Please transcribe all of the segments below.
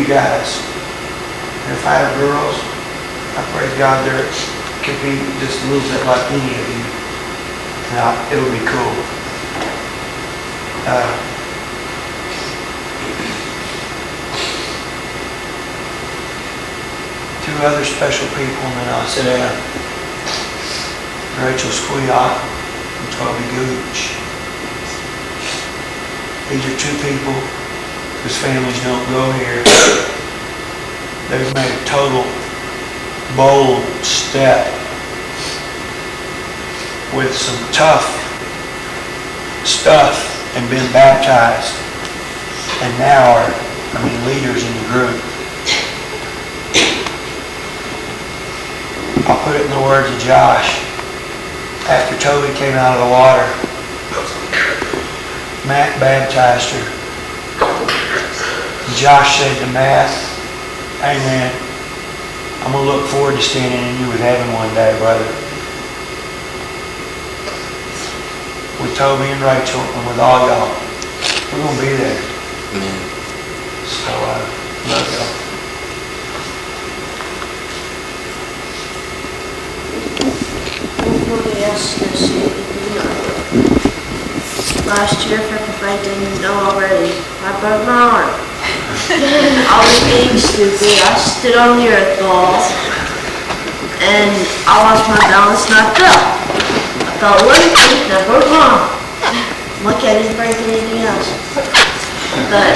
you guys. And if I have girls, I praise God there could be just a little bit like any of you. And it would be cool. Two other special people, and then I'll sit down. Rachel Squeout and Toby Gooch. These are two people whose families don't go here. They've made a total bold step with some tough stuff and been baptized, and now are, leaders in the group. I'll put it in the words of Josh. After Toby came out of the water, Matt baptized her. Josh said to Matt, "Hey man, I'm going to look forward to standing in you with heaven one day, brother." With Toby and Rachel and with all y'all, we're going to be there. Amen. So, love y'all. Nobody else is going to say anything. Last year, if I didn't know already, I broke my arm. I was being stupid. I stood on the earth ball, and I lost my balance and I fell. I fell limping and I broke my arm. Lucky I didn't break anything else. But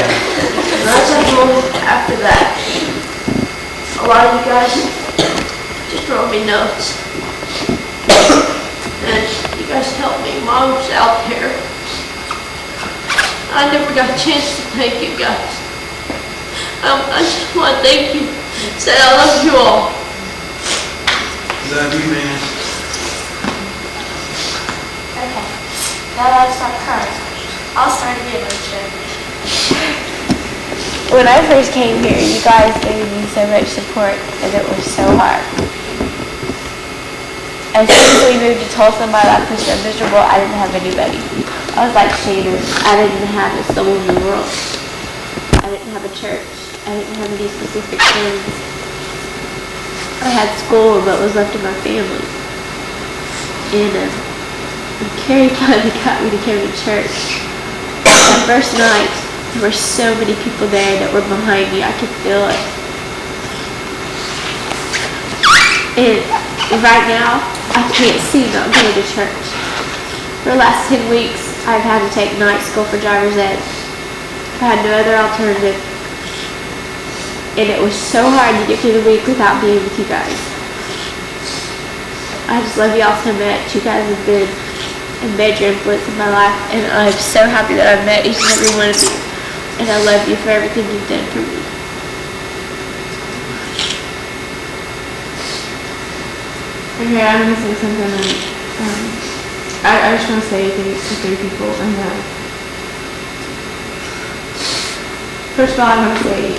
as I told after that, a lot of you guys just wrote me notes. And you guys helped me. Mom's out there. I never got a chance to thank you guys. I just want to thank you. Say I love you all. Love you, man. Okay. Now let's start crying. I'll start again with you. When I first came here, you guys gave me so much support, and it was so hard. As soon as we moved to Tulsa, my life was so miserable, I didn't have anybody. I was like Shannon. I didn't have a soul in the world. I didn't have a church. I didn't have any specific friends. I had school, but was left to my family. And Carrie finally got me to come to church. That first night, there were so many people there that were behind me. I could feel it. And right now, I can't see not going to church. For the last 10 weeks, I've had to take night school for driver's ed. I had no other alternative. And it was so hard to get through the week without being with you guys. I just love y'all so much. You guys have been a major influence in my life, and I'm so happy that I've met each and every one of you. And I love you for everything you've done for me. Okay, I'm going to say something. I just want to say thanks to 3 people. And first of all, I want to say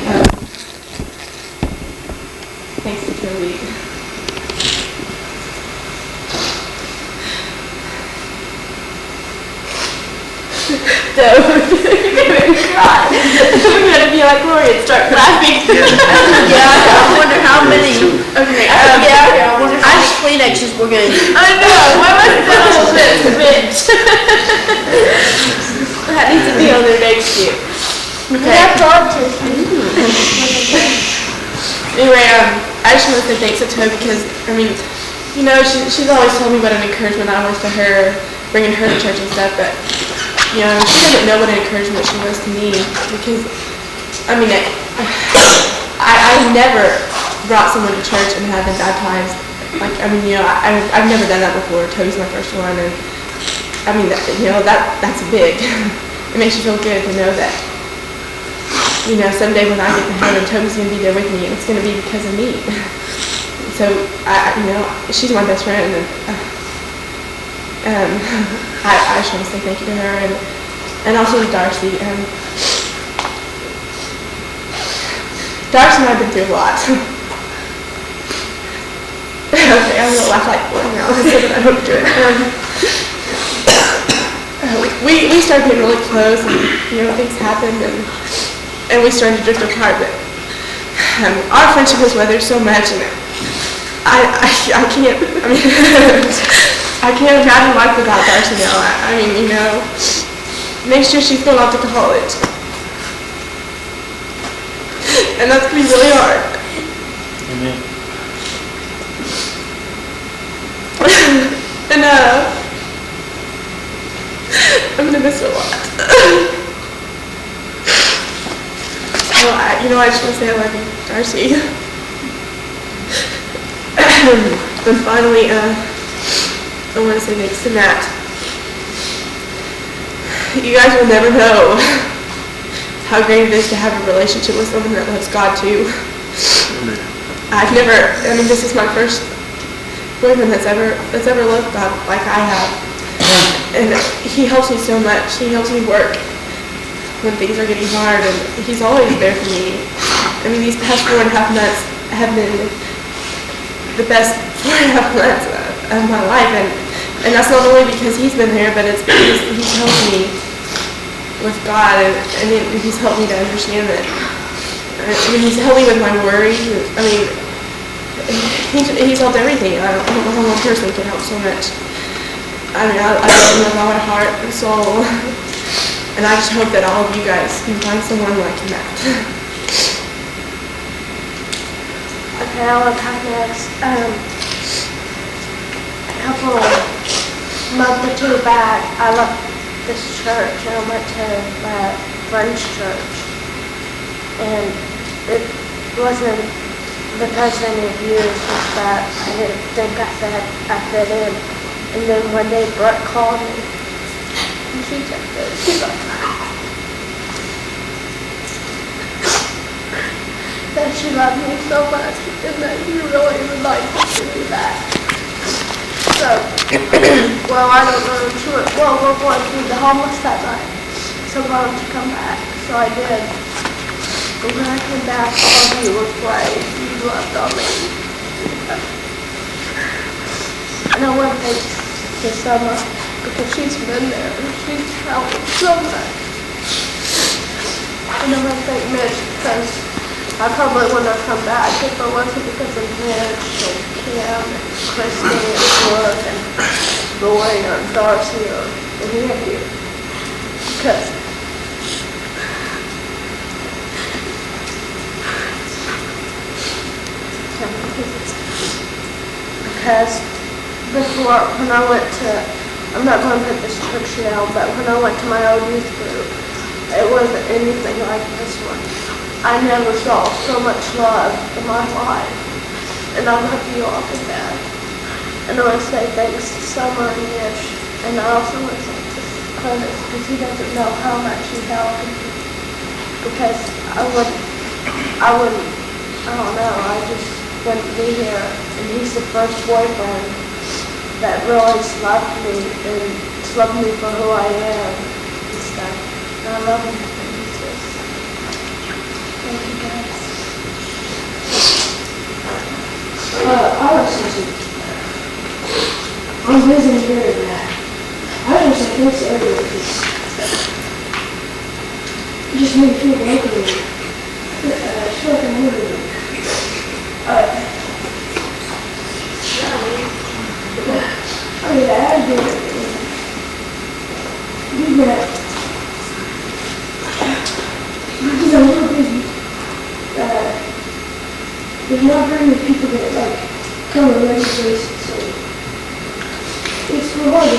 thanks to Toby. You're gonna cry. We're gonna be like Lori and start laughing. Yeah, I wonder how many. Okay. I wonder how many Kleenexes we're going to use. I know. Why was that a little bitch? That needs to be on there next year. Okay. Anyway, I just want to say thanks to Toby because, she's always told me what an encouragement I was to her, bringing her to church and stuff, but, she doesn't know what an encouragement she was to me because, I never brought someone to church and had them baptized. I've never done that before. Toby's my first one, and, that's big. It makes you feel good to know that, someday when I get to heaven, Toby's going to be there with me, and it's going to be because of me. So, she's my best friend, and I just want to say thank you to her, and also to Darcy. Darcy and I have been through a lot. Okay, I'm going to laugh like one now, so that I don't do it. We started getting really close, and things happened, and we started to drift apart, but our friendship has weathered so much, and I can't, I mean, I can't imagine life without Darcy now. I mean, you know, next year she's going off to college. And that's going to be really hard. Amen. And, I'm going to miss her a lot. So, I just want to say I love you, Darcy. And finally, I want to say thanks to Matt. You guys will never know how great it is to have a relationship with someone that loves God too. This is my first boyfriend that's ever loved God like I have. And he helps me so much. He helps me work when things are getting hard, and he's always there for me. I mean, these past 4.5 months have been the best 4.5 months of my life, and that's not only because he's been there, but it's because he's helped me with God, and he's helped me to understand that. I mean, he's helped me with my worry. I mean, he's helped everything. I don't know how one person can help so much. I mean, I love him with all my heart and soul, and I just hope that all of you guys can find someone like Matt. Okay, I want to talk next. A couple months or two back, I left this church and I went to my friend's church. And it wasn't because of any abuse, it's that I didn't think I fit in. And then one day Brett called me and she's like, that she loved me so much and that she really would like to see me back. So, well, I don't know, we're going through the homeless that night. So I wanted to come back, so I did. And when I came back, all of you were brave. You loved on me. And I want to thank Summer because she's been there and she's helped me so much. And I want to thank Mitch because I probably wouldn't have come back if it wasn't because of Mitch and Kim and Christy and Brooke and Roy or Darcy or any of you. Because before, when I went to, I'm not going to put this church down, but when I went to my old youth group, it wasn't anything like this one. I never saw so much love in my life, and I love you all to death. And I want to say thanks to Summer and Mitch, and I also want to thank Curtis, because he doesn't know how much he helped me, because I don't know, I just wouldn't be here, and he's the first boyfriend that really loved me and loved me for who I am and stuff. And I love him for Jesus. Thank you guys. I was thinking, I'm visiting here that I was just like, thanks to everyone because it just made me feel welcome. I feel like I'm moving. I mean, I did it. Because I'm a little busy. There's not very many people that come on a regular basis, so it's real hard to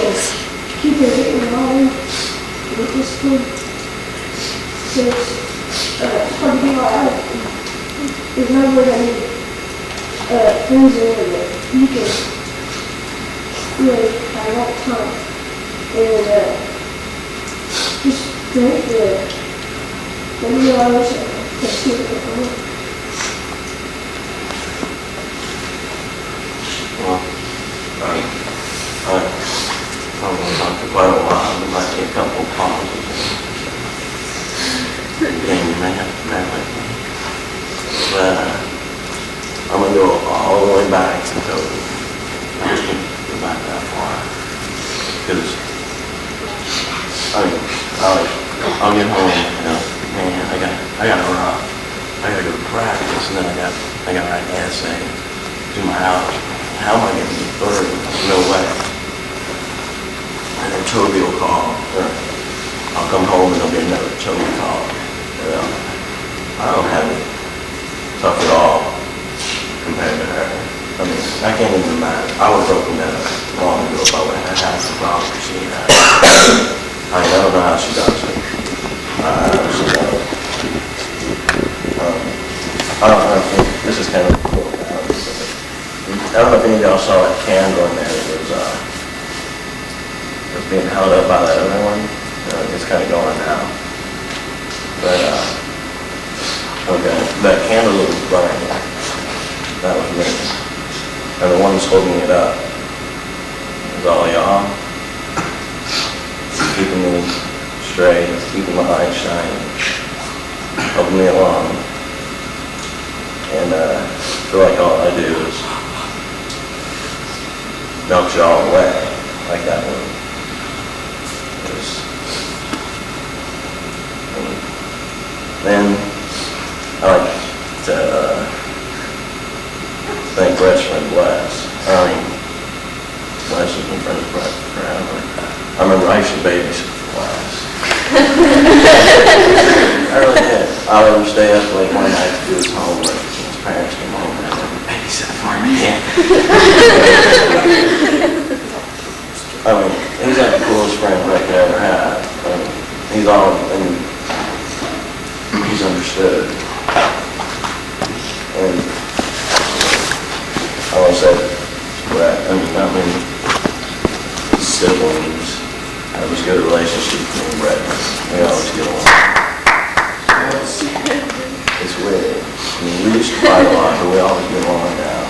keep it involved with this school. So it's hard to get out. There's not very many friends there that you can really have all the time. And just drink the realize that see what they're doing. Well, I'm going to talk for quite a while. There might be a couple of pauses. Game you may have to bear with me. But I'm going to go all the way back to Toby. I can't go back that far. Because I'll get home, man, I got a I gotta go to practice, and then I gotta write an essay, do my house. How am I gonna be 30? No way. And then Toby will call, or I'll come home and there'll be another Toby call. I don't have it tough at all compared to her. I mean, I can't even imagine. I would have broken down long ago if I would have had the problem she had. I mean, I don't know how she does it. I honestly don't. I don't know if this is kind of cool. I don't know if any of y'all saw that candle in there that was being held up by that other one. It's kind of going now. But, okay, that candle that was burning, that was me. And the ones holding it up is all y'all. Keeping me straight, keeping my eyes shining, helping me along. And I feel like all I do is dump you all away, like that one. Then I like to thank Brett's friend Wes. I mean, Wes has been friends with Brett forever. I remember I used to babysit for Wes. I really did. I would stay up late one night to do his homework. His parents came home and I would babysit for him again. I mean, he's like the coolest friend Rick ever had. I mean, he's all, and he's understood. And I want to say, Brett, I mean, not many siblings have as good a relationship with me and Brett. We always get along. It's weird. I mean, we used to fight a lot, but we always get along now.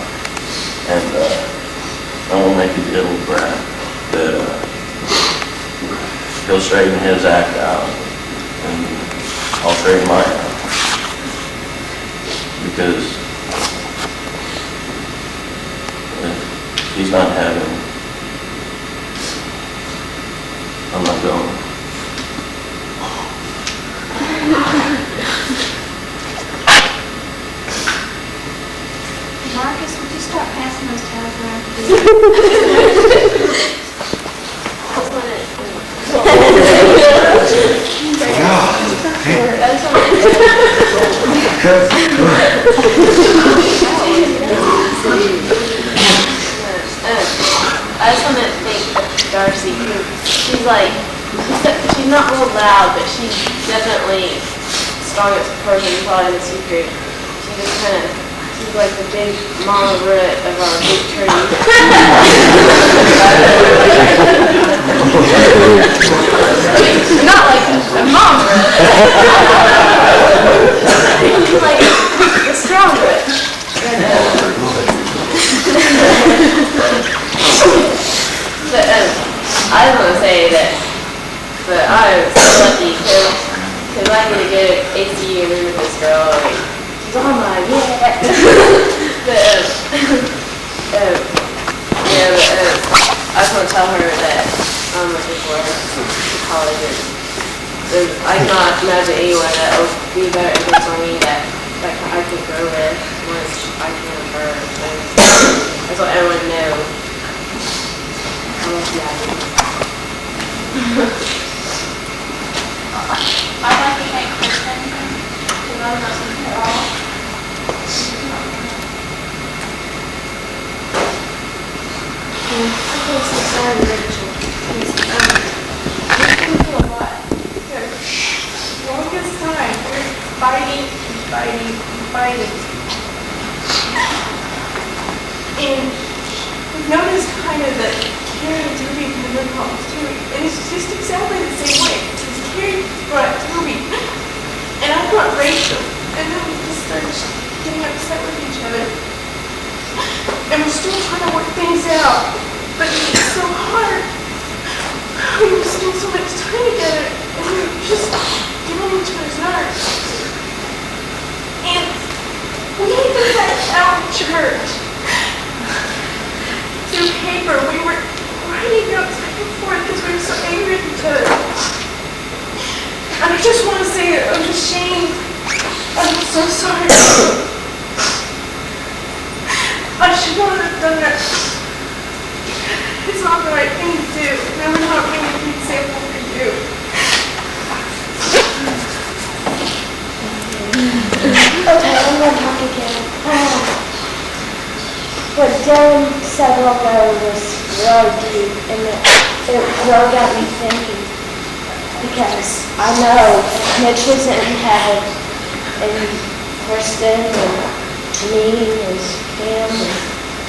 And I want to make a deal with Brett that he'll straighten his act out and I'll straighten mine out. Because if he's not in heaven, I'm not going. Marcus, would you stop passing those tabs around, please? I just want to thank Darcy. She's like, she's not real loud, but she's definitely the strongest person probably in the secret. She just kind of, she's like the big mama root of our big tree. Not like a mom root. She's like a strong root. But I just want to say that, but I'm so lucky because I get to go to ACU and room with this girl. Like, she's on my yeah. I just want to tell her that I'm looking forward to college. And I cannot imagine anyone that will be better influence on me that I could grow with once I can with her. And that's what everyone knows. I love the idea. I'd like to thank Kristen, who loves us at all. I feel so sorry, Rachel. We've been through a lot. The longest time, we're fighting. And we've noticed kind of that Carrie and Toby have been really problems too. And it's just exactly the same way. It's Carrie brought Toby, and I brought Rachel. And then we just started getting upset with each other. And we're still trying to work things out. But it's so hard. We were spending so much time together, and we were just getting on each other's nerves. And we even had out in church. Through paper, we were writing notes back and forth because we were so angry at each other. And I just want to say that I'm ashamed. I'm so sorry. I should not have done that. It's not the right thing to do. They were not being an example for you. Okay, I'm gonna talk again. What Dylan said a while ago was really deep, and it really got me thinking. Because I know Mitch was in heaven, and Kristen, and me, and Kim, and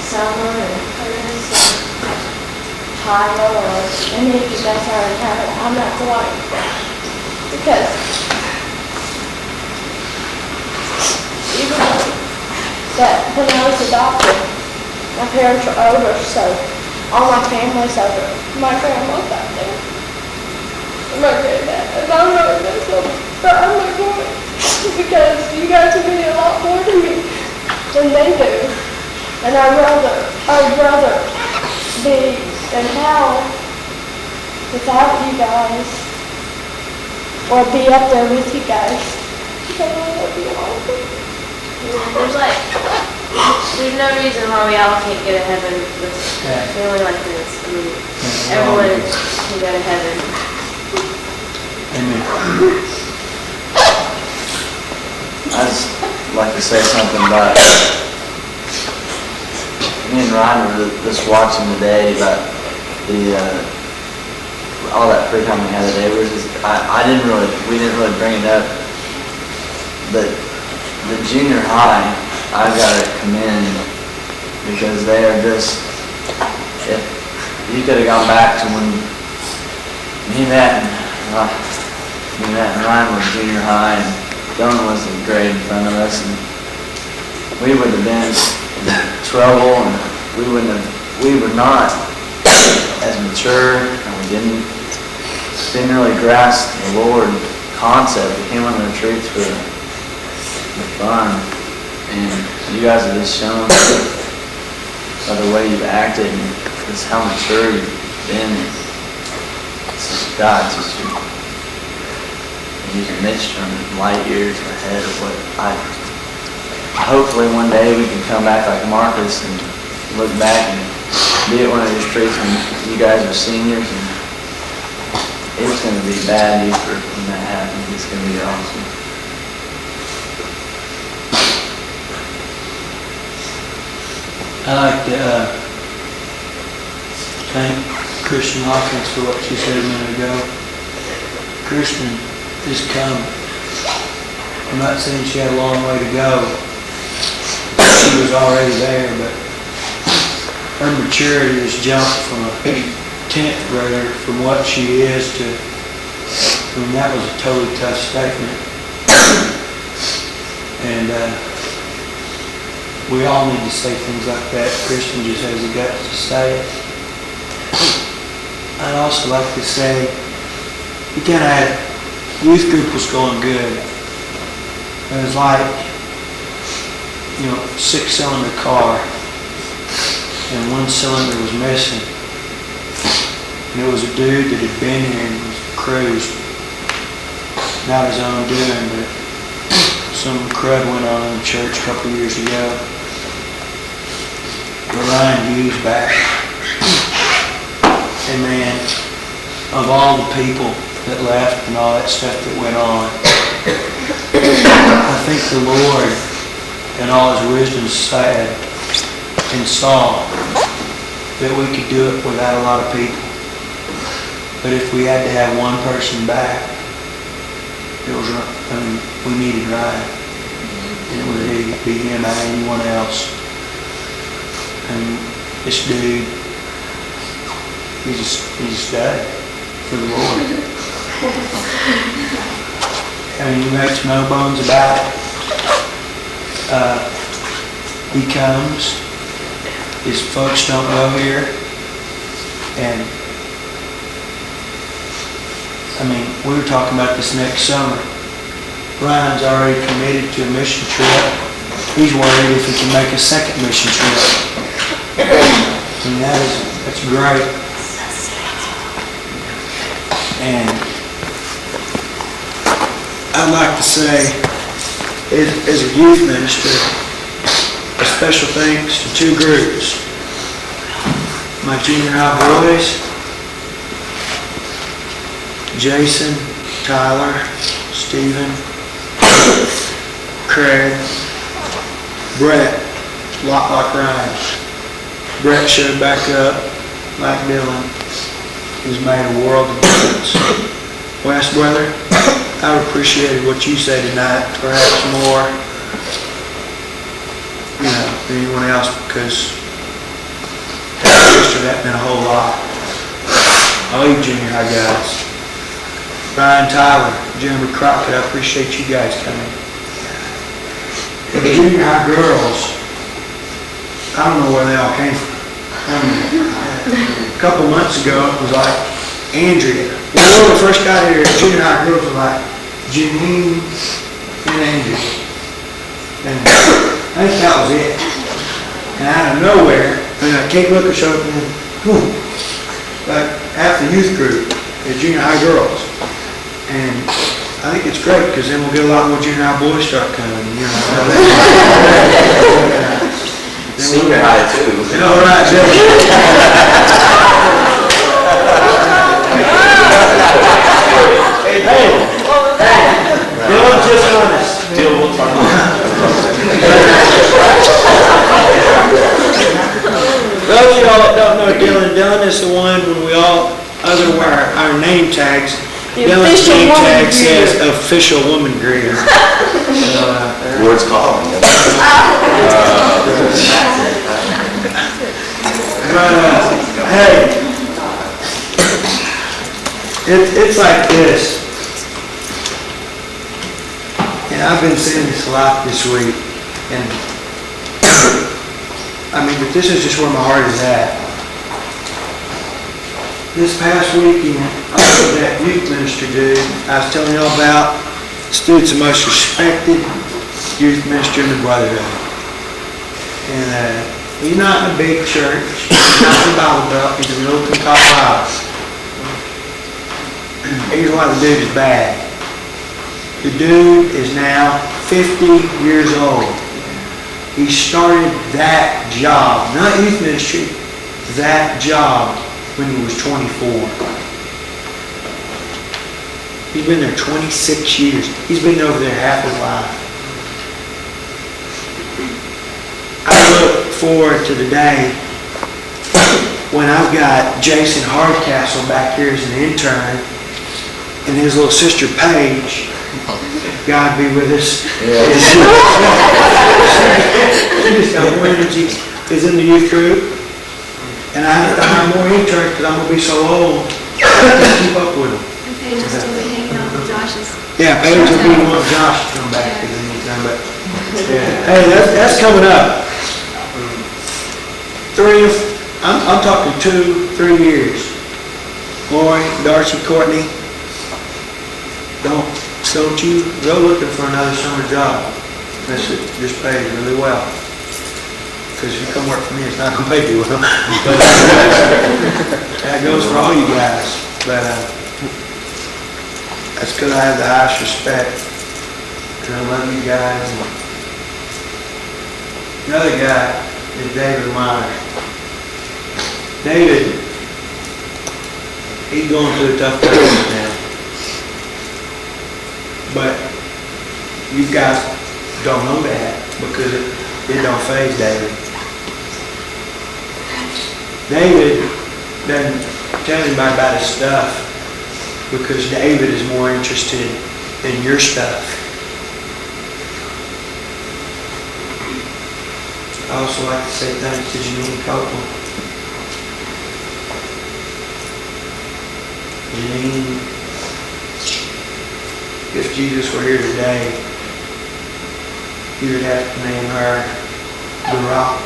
Summer, and Curtis, and Tyler, or any of you guys are in heaven. I'm not going. Because even though that when I was adopted, my parents were over, so all my family's over. My grandma's out there. And my granddad. And I'm not going to, but I'm not going. Because you guys have been a lot more to me than they do. And I'd rather be in hell without you guys, or be up there with you guys. Because I love you all. There's no reason why we all can't go to heaven with a family like this. I mean, everyone can go to heaven. Amen. I'd just like to say something about, me and Ryan were just watching today about all that free time we had today. We didn't really bring it up, but the junior high, I've got to commend, because they are just, if you could have gone back to when Matt and Ryan were junior high, and Dylan was in grade in front of us, and we would have been in trouble, and we were not as mature, and we didn't really grasp the Lord concept. We came on the retreats for fun, and you guys have just shown by the way you've acted and just how mature you've been. God, it's just using Mitch from light years ahead of what hopefully one day we can come back like Marcus and look back and be at one of these retreats when you guys are seniors, and it's going to be bad news for when that happens. It's going to be awesome. I like to thank Kristen Hawkins for what she said a minute ago. Kristen has come. I'm not saying she had a long way to go. She was already there, but her maturity has jumped from a 10th grader from what she is to, I mean, that was a totally tough statement. And we all need to say things like that. Kristen just has the guts to say it. I'd also like to say, you kind of had, youth group was going good. It was like, 6-cylinder car, and one cylinder was missing. And it was a dude that had been here and was cruised. Not his own doing, but some crud went on in the church a couple years ago. Ryan Hughes back. And man, of all the people that left and all that stuff that went on, I think the Lord in all His wisdom said and saw that we could do it without a lot of people. But if we had to have one person back, we needed Ryan. And it would be him or anyone else. And this dude, he's died for the Lord. I mean, he makes no bones about it. He comes, his folks don't know here, and I mean, we were talking about this next summer. Ryan's already committed to a mission trip. He's worried if he can make a second mission trip. I mean, that's great. And I'd like to say as a youth minister, a special thanks to two groups. My junior high boys, Jason, Tyler, Stephen, Craig, Brett, lot like Ryan. Brett showed back up like Dylan. He's made a world of difference. Wes, brother, I appreciated what you said tonight, perhaps more, than anyone else, because that meant a whole lot. All you junior high guys. Brian Tyler, Jeremy Crockett, I appreciate you guys coming. The junior high girls, I don't know where they all came from. A couple months ago, it was like Andrea. When we first got here, junior high girls were like Janine and Andrea. And I think that was it. And out of nowhere, Kate Booker showed up and boom, like half the youth group is junior high girls. And I think it's great because then we'll get a lot more junior high boys start coming. Senior high too. All right, Bill. Hey, Dylan's just honest. Dylan, we'll talk about Those of y'all that don't know Dylan is the one when we all other wear our name tags. Dylan's name tag says official woman greeter. Word's calling. Hey, it's like this. And I've been saying this a lot this week, and but this is just where my heart is at. This past weekend, I was that youth minister dude I was telling y'all about. This dude's the most respected youth minister in the Brotherhood. And he's not in a big church, he's not in the Bible Belt, he's in Littleton, Colorado. Here's why the dude is bad. The dude is now 50 years old. He started that job, not youth ministry, that job when he was 24. He's been there 26 years. He's been over there half his life. I look forward to the day when I've got Jason Hardcastle back here as an intern and his little sister Paige, God be with us. Yeah. She just got more energy, is in the youth group. And I have to hire more interns because I'm going to be so old. I can't keep up with them. And Paige will still be hanging out with Josh's. Yeah, Paige will be one of Josh to come back at any time. But yeah. Hey, that's coming up. I'm talking 2-3 years. Lori, Darcy, Courtney, don't you go looking for another summer job. This just pays really well. Because if you come work for me, it's not going to pay you well. But that goes for all you guys. But that's because I have the highest respect. And I love you guys. And another guy is David Meyer. David, he's going through a tough time now. But you guys don't know that because it don't faze David. David doesn't tell anybody about his stuff because David is more interested in your stuff. I also like to say thanks to Janine Copeland. Janine, if Jesus were here today, you would have to name her the Rock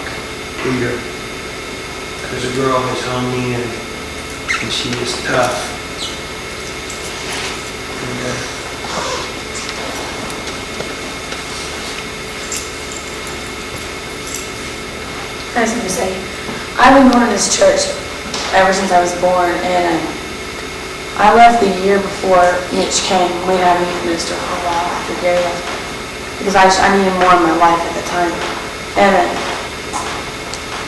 Eater. Because the girl has hung in and she is tough. And, I was going to say, I've been going to this church ever since I was born, and I left the year before Mitch came. We didn't have a youth minister for a while after Gary left. because I needed more in my life at the time. And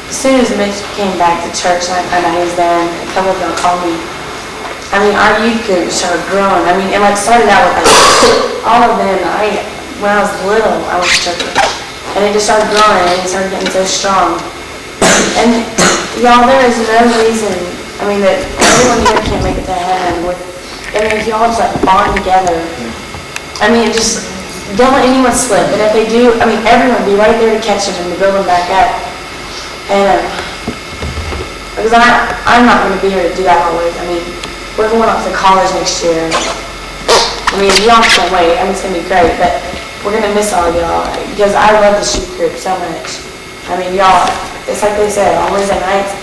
as soon as Mitch came back to church and I found out he was there, and a couple of them called me, I mean, our youth group started growing. I mean, it like started out with like all of them. When I was little, I was church, and it just started growing and it started getting so strong. And y'all, there is no reason, I mean, that everyone here can't make it to heaven with, I mean, if y'all just like bond together. I mean, just don't let anyone slip. And if they do, I mean, everyone be right there to catch them and to build them back up. And because I'm not going to be here to do that always. I mean, we're going off to college next year. I mean, y'all can't wait. I mean, it's going to be great, but we're going to miss all of y'all because I love the youth group so much. I mean, y'all, it's like they said, on Wednesday nights,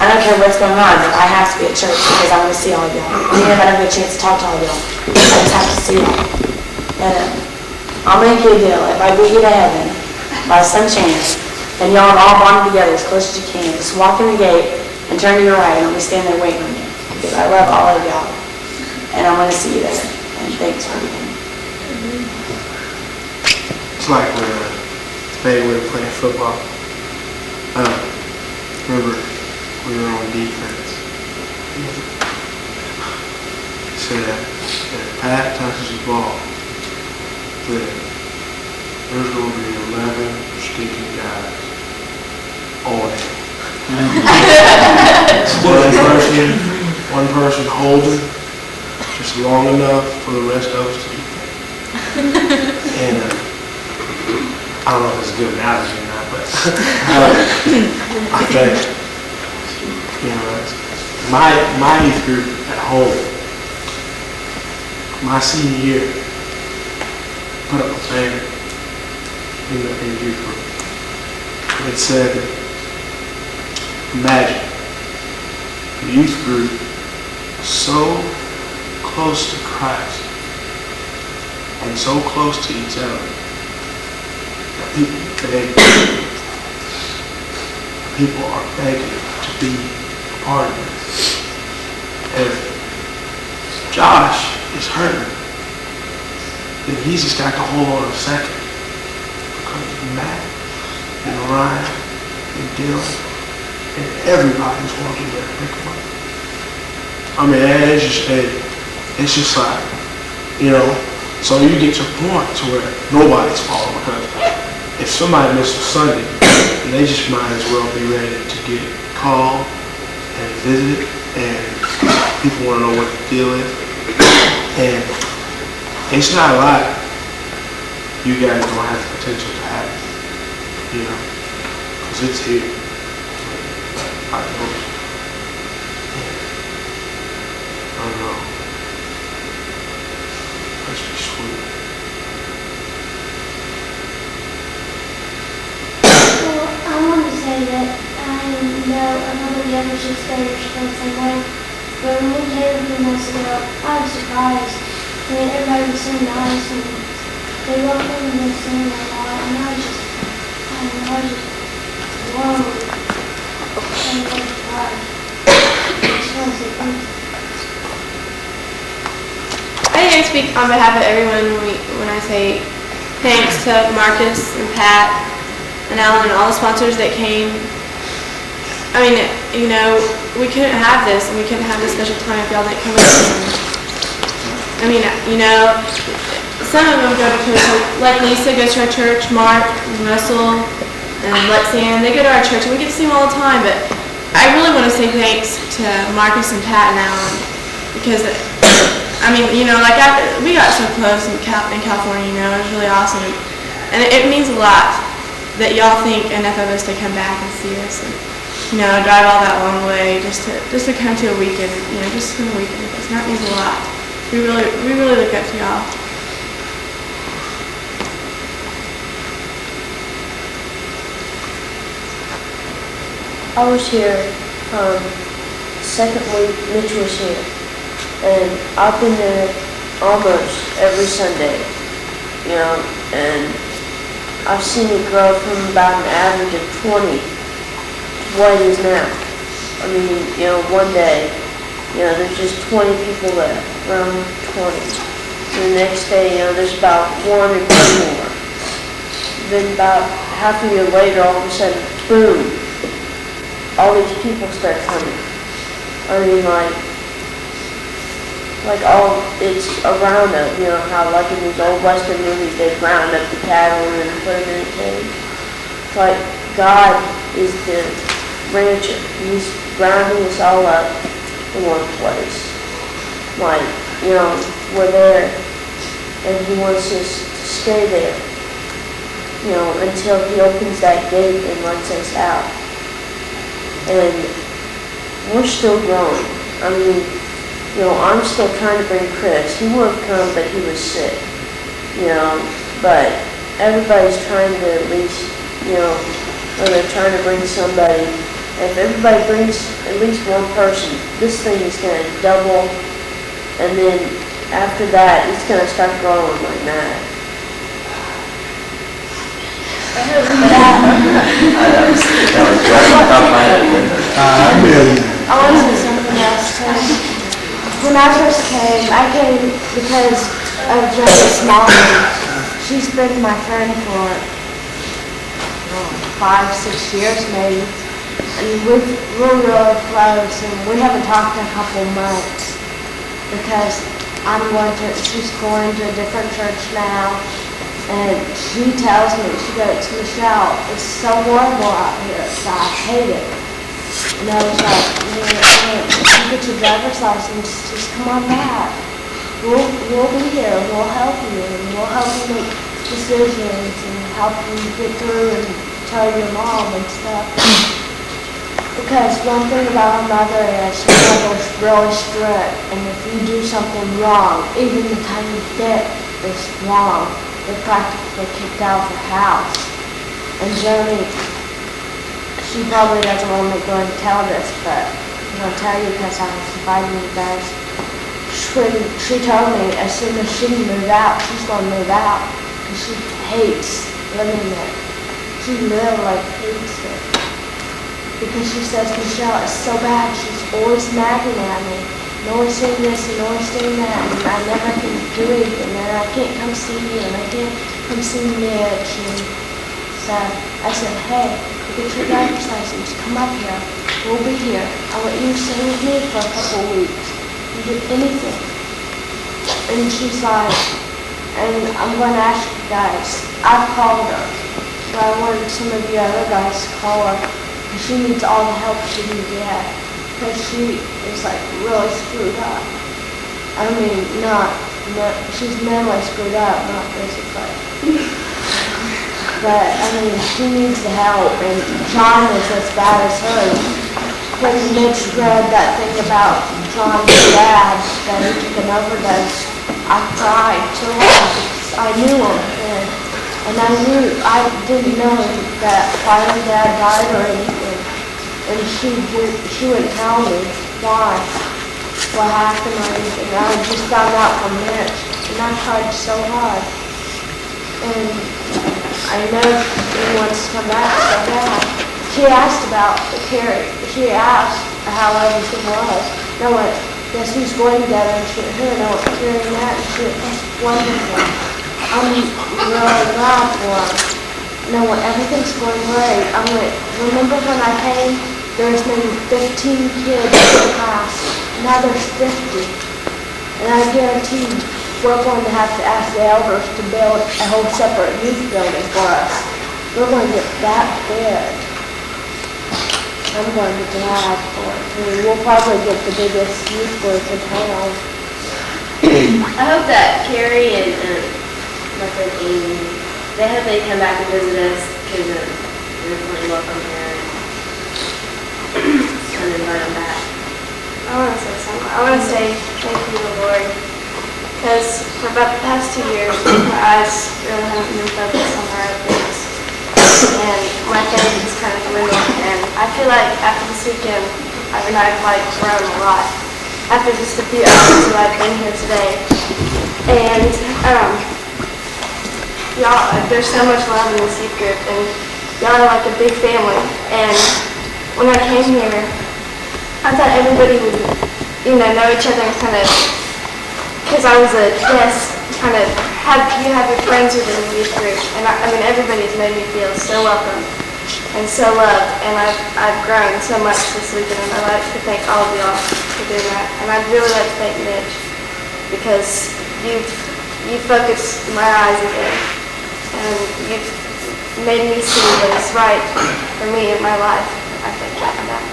I don't care what's going on, but I have to be at church because I want to see all of y'all. Even if I don't get a chance to talk to all of y'all, I just have to see y'all. And I'll make you a deal. If I do get to heaven, by some chance, and y'all are all bonded together as close as you can, just walk in the gate and turn to your right and I'll be standing there waiting on you. Because I love all of y'all. And I want to see you there. And thanks for everything. It's like when today we were playing football. Remember, we were on defense. So if Pat touches the ball, then there's going to be 11 stinking guys on it. One person holding just long enough for the rest of us to do. And I don't know if it's a good analogy or not, but I think, my youth group at home, my senior year, put up a banner in the youth group. It said, imagine a youth group so close to Christ and so close to each other that people are begging to be a part of this. If Josh is hurting, then he's just got to hold on a second because Matt and Ryan and Dylan and everybody's walking there to pick him up. I mean, it's just like, so you get to a point to where nobody's falling because if somebody misses a Sunday, they just might as well be ready to get called and visit, and people want to know what the deal is. And it's not like you guys don't have the potential to have it, because it's here. I don't know. Let's be sweet. Well, I want to say that I know a couple of the other sixth graders feel the same way. But when we came a few months ago, I was surprised. I mean, everybody was so nice and they welcomed me and sang a lot, and I was just, whoa. And I was surprised. I just want to say thank you. I think I speak on behalf of everyone when I say thanks to Marcus and Pat and Alan and all the sponsors that came. I mean, we couldn't have this and we couldn't have this special time if y'all didn't come with us. I mean, some of them go to church, like Lisa goes to our church, Mark, and Russell, and Lexianne, they go to our church and we get to see them all the time, but I really want to say thanks to Marcus and Pat and Alan because we got so close in California, it was really awesome. And it means a lot that y'all think enough of us to come back and see us and, drive all that long way just to come to a weekend, just spend a weekend with us. And that means a lot. We really look up to y'all. I was here second week Mitch was here, and I've been there almost every Sunday, and I've seen it grow from about an average of 20 to what it is now. I mean, one day, there's just 20 people left, around 20. And the next day, there's about 1 or 2 more. then about half a year later, all of a sudden, boom, all these people start coming. I mean, like all, it's a roundup, you know, how like in these old Western movies, they'd round up the cattle and put them in a cage. It's like God is the rancher. He's rounding us all up in one place. Like, you know, we're there, and he wants us to stay there, you know, until he opens that gate and lets us out. And we're still growing. I mean, you know, I'm still trying to bring Chris. He would have come, but he was sick, you know, but everybody's trying to at least, you know, or they're trying to bring somebody. If everybody brings at least one person, this thing is going to double, and then after that, it's going to start growing like that. I want to say something else too. When I first came, I came because of Joyce's mom. She's been my friend for 5-6 years maybe. And we're really close, and we haven't talked in a couple months because she's going to a different church now, and she tells me, she goes, Michelle, it's so horrible out here, so I hate it. And I was like, you get your driver's license, just come on back. We'll be here, we'll help you, and we'll help you make decisions and help you get through and tell your mom and stuff. Because one thing about her mother is her mother's really strict, and if you do something wrong, even the tiny bit is wrong, you're practically kicked out of the house. And Joni, she probably doesn't want me going to tell this, but I'm going to tell you because I was inviting you guys. She told me as soon as she can move out, she's going to move out, because she hates living there. She literally hates it. Because she says, Michelle, it's so bad. She's always nagging at me. And always saying this and always saying that. And I never can do anything. And I can't come see you. And I can't come see Mitch. And so I said, hey, get your driver's license. Come up here. We'll be here. I want you to stay with me for a couple of weeks. You do anything. And she's like, and I'm going to ask you guys. I've called her. But I wanted some of you other guys to call her. She needs all the help she can get, because she is like really screwed up. I mean, she's mentally screwed up, not physically. But I mean, she needs the help, and John is as bad as her. When Mitch read that thing about John's dad, that he took an overdose, I cried so hard because I knew him. And I didn't know that why her dad died or anything. And she wouldn't tell me why, what happened or anything. I just found out from Mitch, and I cried so hard. And I know he wants to come back so bad. She asked about Carrie. She asked how everything was. And I went, guess who's going together? And she went, here, no, Carrie and that. And she went, that's wonderful. I'm really glad for her. No, everything's going great. I went, remember when I came, there was maybe 15 kids in the class. Now there's 50. And I guarantee you, we're going to have to ask the elders to build a whole separate youth building for us. We're going to get that big. I'm going to be glad for it. I mean, we'll probably get the biggest youth group in town. I hope that Carrie and my friend Amy, they hope they come back and visit us, because we're really welcome here, and invite them back. I want to say something. I want to say thank you to the Lord, because for about the past 2 years, my eyes really haven't been focused on the right things, and my faith is kind of dwindled. And I feel like after this weekend, I've like grown a lot. After just a few hours that I've been here today, and y'all, there's so much love in this youth group, and y'all are like a big family. And when I came here, I thought everybody would, know each other and kind of, because I was a guest, kind of have your friends within the youth group, and I mean everybody's made me feel so welcome and so loved, and I've grown so much this weekend, and I'd like to thank all of y'all for doing that, and I'd really like to thank Mitch because you focused my eyes again, and you've made me see what is right for me in my life. I thank you for that.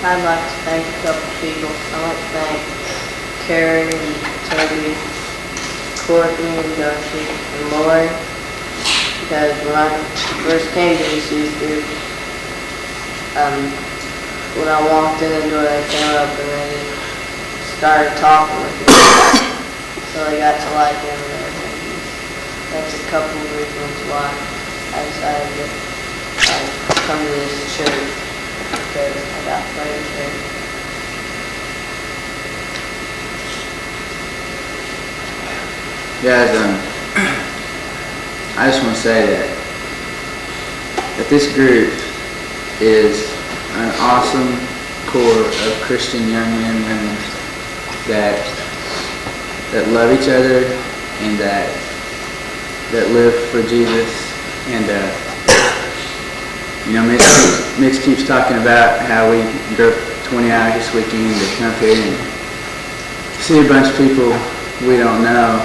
I'd like to thank a couple people. I'd like to thank Karen and Toby, Courtney and Darcy and Lori, because when I first came to this youth group, when I walked in the door, they came up and they just started talking with me. So I got to like him and everything. That's a couple of reasons why I decided to come to this church, because I got friends here. Guys, I just want to say that this group is an awesome core of Christian young men and women that love each other and that live for Jesus. And Mitch keeps talking about how we drove 20 hours this weekend to come here and see a bunch of people we don't know.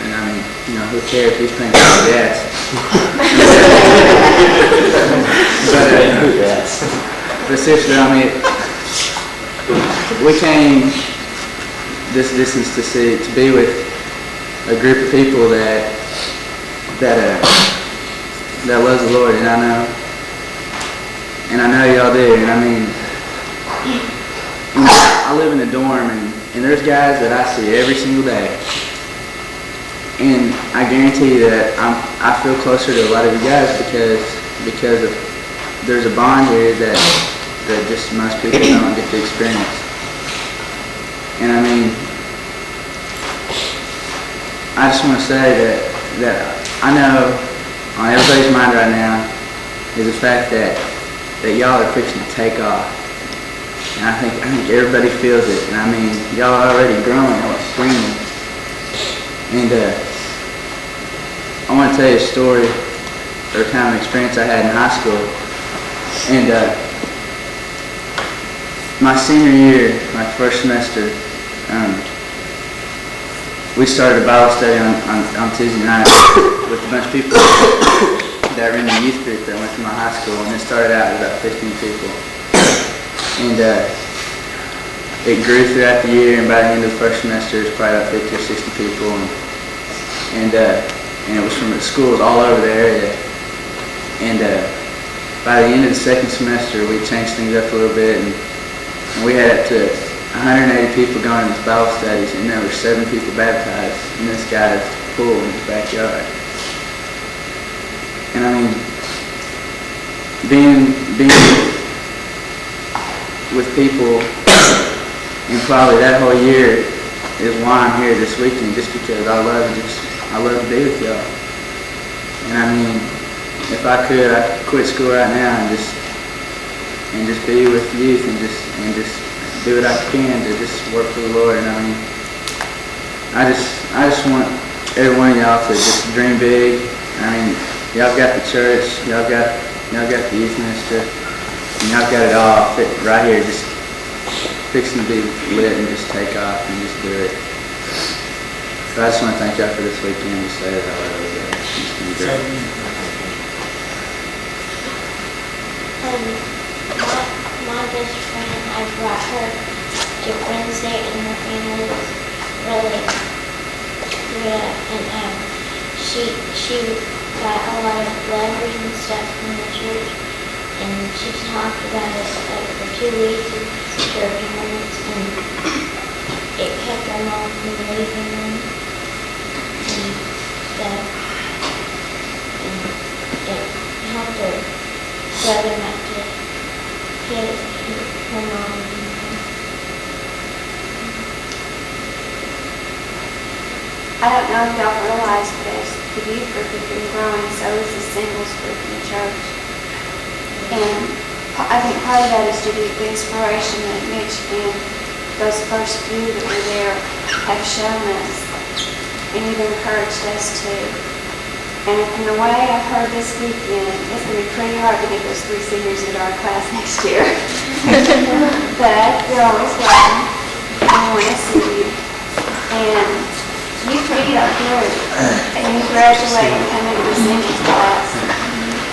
And I mean, who cares? He's paying for the gas. But seriously, I mean, we came this distance to be with a group of people that loves the Lord, and I know y'all do. And I mean, I live in a dorm, and there's guys that I see every single day. And I guarantee you that I feel closer to a lot of you guys because of there's a bond here that just most people don't get to experience. And I mean, I just want to say that I know on everybody's mind right now is the fact that y'all are fixing to take off. And I think everybody feels it. And I mean, y'all are already growing, y'all are springing. And I want to tell you a story or kind of an experience I had in high school. And my senior year, my first semester, we started a Bible study on Tuesday night with a bunch of people that were in the youth group that went to my high school. And it started out with about 15 people. And it grew throughout the year, and by the end of the first semester, it was probably about 50 or 60 people. And it was from schools all over the area. And by the end of the second semester, we changed things up a little bit, and we had up to 180 people going to these Bible studies, and there were 7 people baptized in this guy's pool in his backyard. And I mean, being with people, and probably that whole year is why I'm here this weekend, just because I love to be with y'all. And I mean, if I could, I'd quit school right now and just be with youth and just do what I can to just work for the Lord. And I mean, I just want every one of y'all to just dream big. I mean, y'all got the church, y'all got the youth minister, and y'all got it all fit right here, just fixing to be lit and just take off and just do it. So I just want to thank y'all for this weekend and say that I love you guys. It's been great. My best friend, I brought her to Wednesday, and her family was really good, and she got a lot of letters and stuff from the church, and she talked about it for 2 weeks at church moments, and it kept her mom from leaving them and stuff, and it helped her brother not to hit her mom. I don't know if y'all realize, but as the youth group has been growing, so is the singles group in the church. And I think part of that is due to the inspiration that Mitch and those first few that were there have shown us. and you've encouraged us too. And from the way I've heard this weekend, it's going to be pretty hard to get those 3 seniors into our class next year. But you're always welcome, and we want to see you. And you feed our group, and you graduate and come into the seniors class,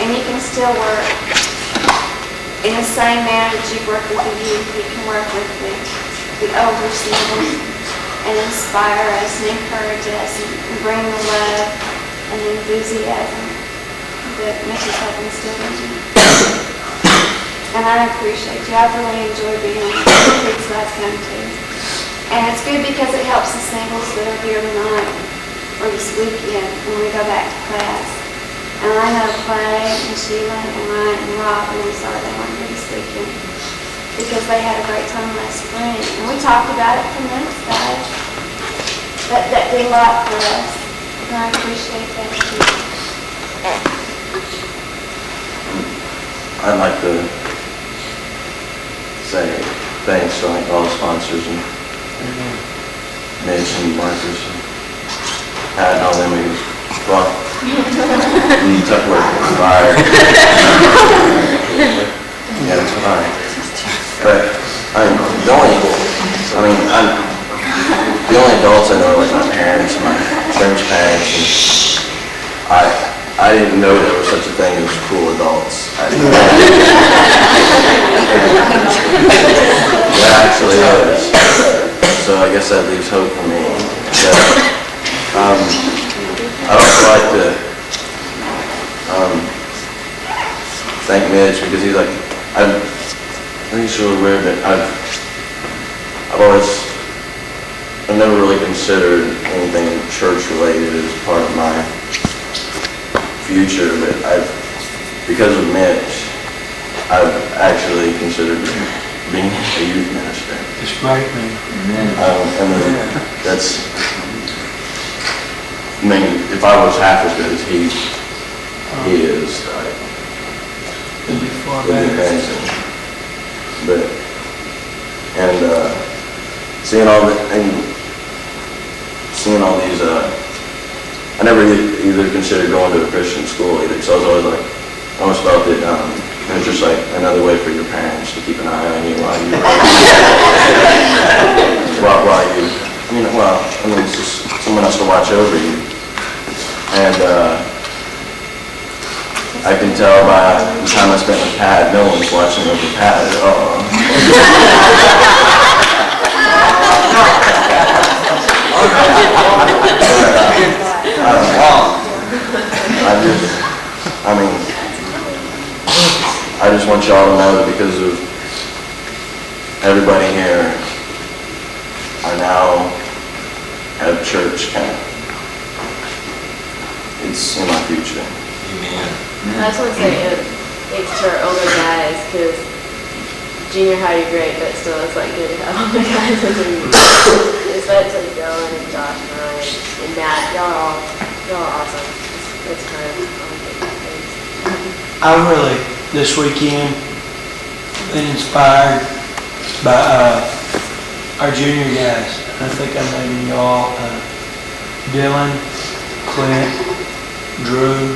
and you can still work in the same manner that you've worked with the youth. You can work with the older seniors and inspire us and encourage us and bring the love and the enthusiasm that Mrs. Hope instilled in you. And I appreciate you. I've really enjoyed being on the kids that I've come to. And it's good because it helps the singles that are here tonight or this weekend when we go back to class. And I know Clay and Sheila and Ryan and Rob, and I'm sorry they weren't here this weekend, because they had a great time last spring. And we talked about it for months, guys. That did a lot for us. And I appreciate that too. I'd like to say thanks to all the sponsors and Mitch and Marcus and Pat and all them. Well, you took work with fire. Yeah, it's fine. But the only adults I know are like my parents, my friends' parents, and I didn't know there was such a thing as cool adults. There actually is. So I guess that leaves hope for me. I'd also like to thank Mitch, because he's like, I think it's really weird, but I've never really considered anything church related as part of my future, but because of Mitch, I've actually considered being a youth minister. It's great, man. That's, if I was half as good as he is, It'd be far it'd be better. amazing. But, seeing all these, I never either considered going to a Christian school either, so I was always like, I always felt that it was just like another way for your parents to keep an eye on you while you were, it's just someone else to watch over you. And I can tell by the time I spent with Pat, no one's watching over Pat at all. I just want y'all to know that because of everybody here, I now have church camp. It's in my future. I just want to say thanks to our older guys, because junior high you're great, but still it's like good to have all the guys in there. Especially Dylan and Josh and Ryan and Matt. Y'all are awesome. It's kind of thanks. I really, this weekend, been inspired by our junior guys. I think I'm naming y'all Dylan, Clint, Drew,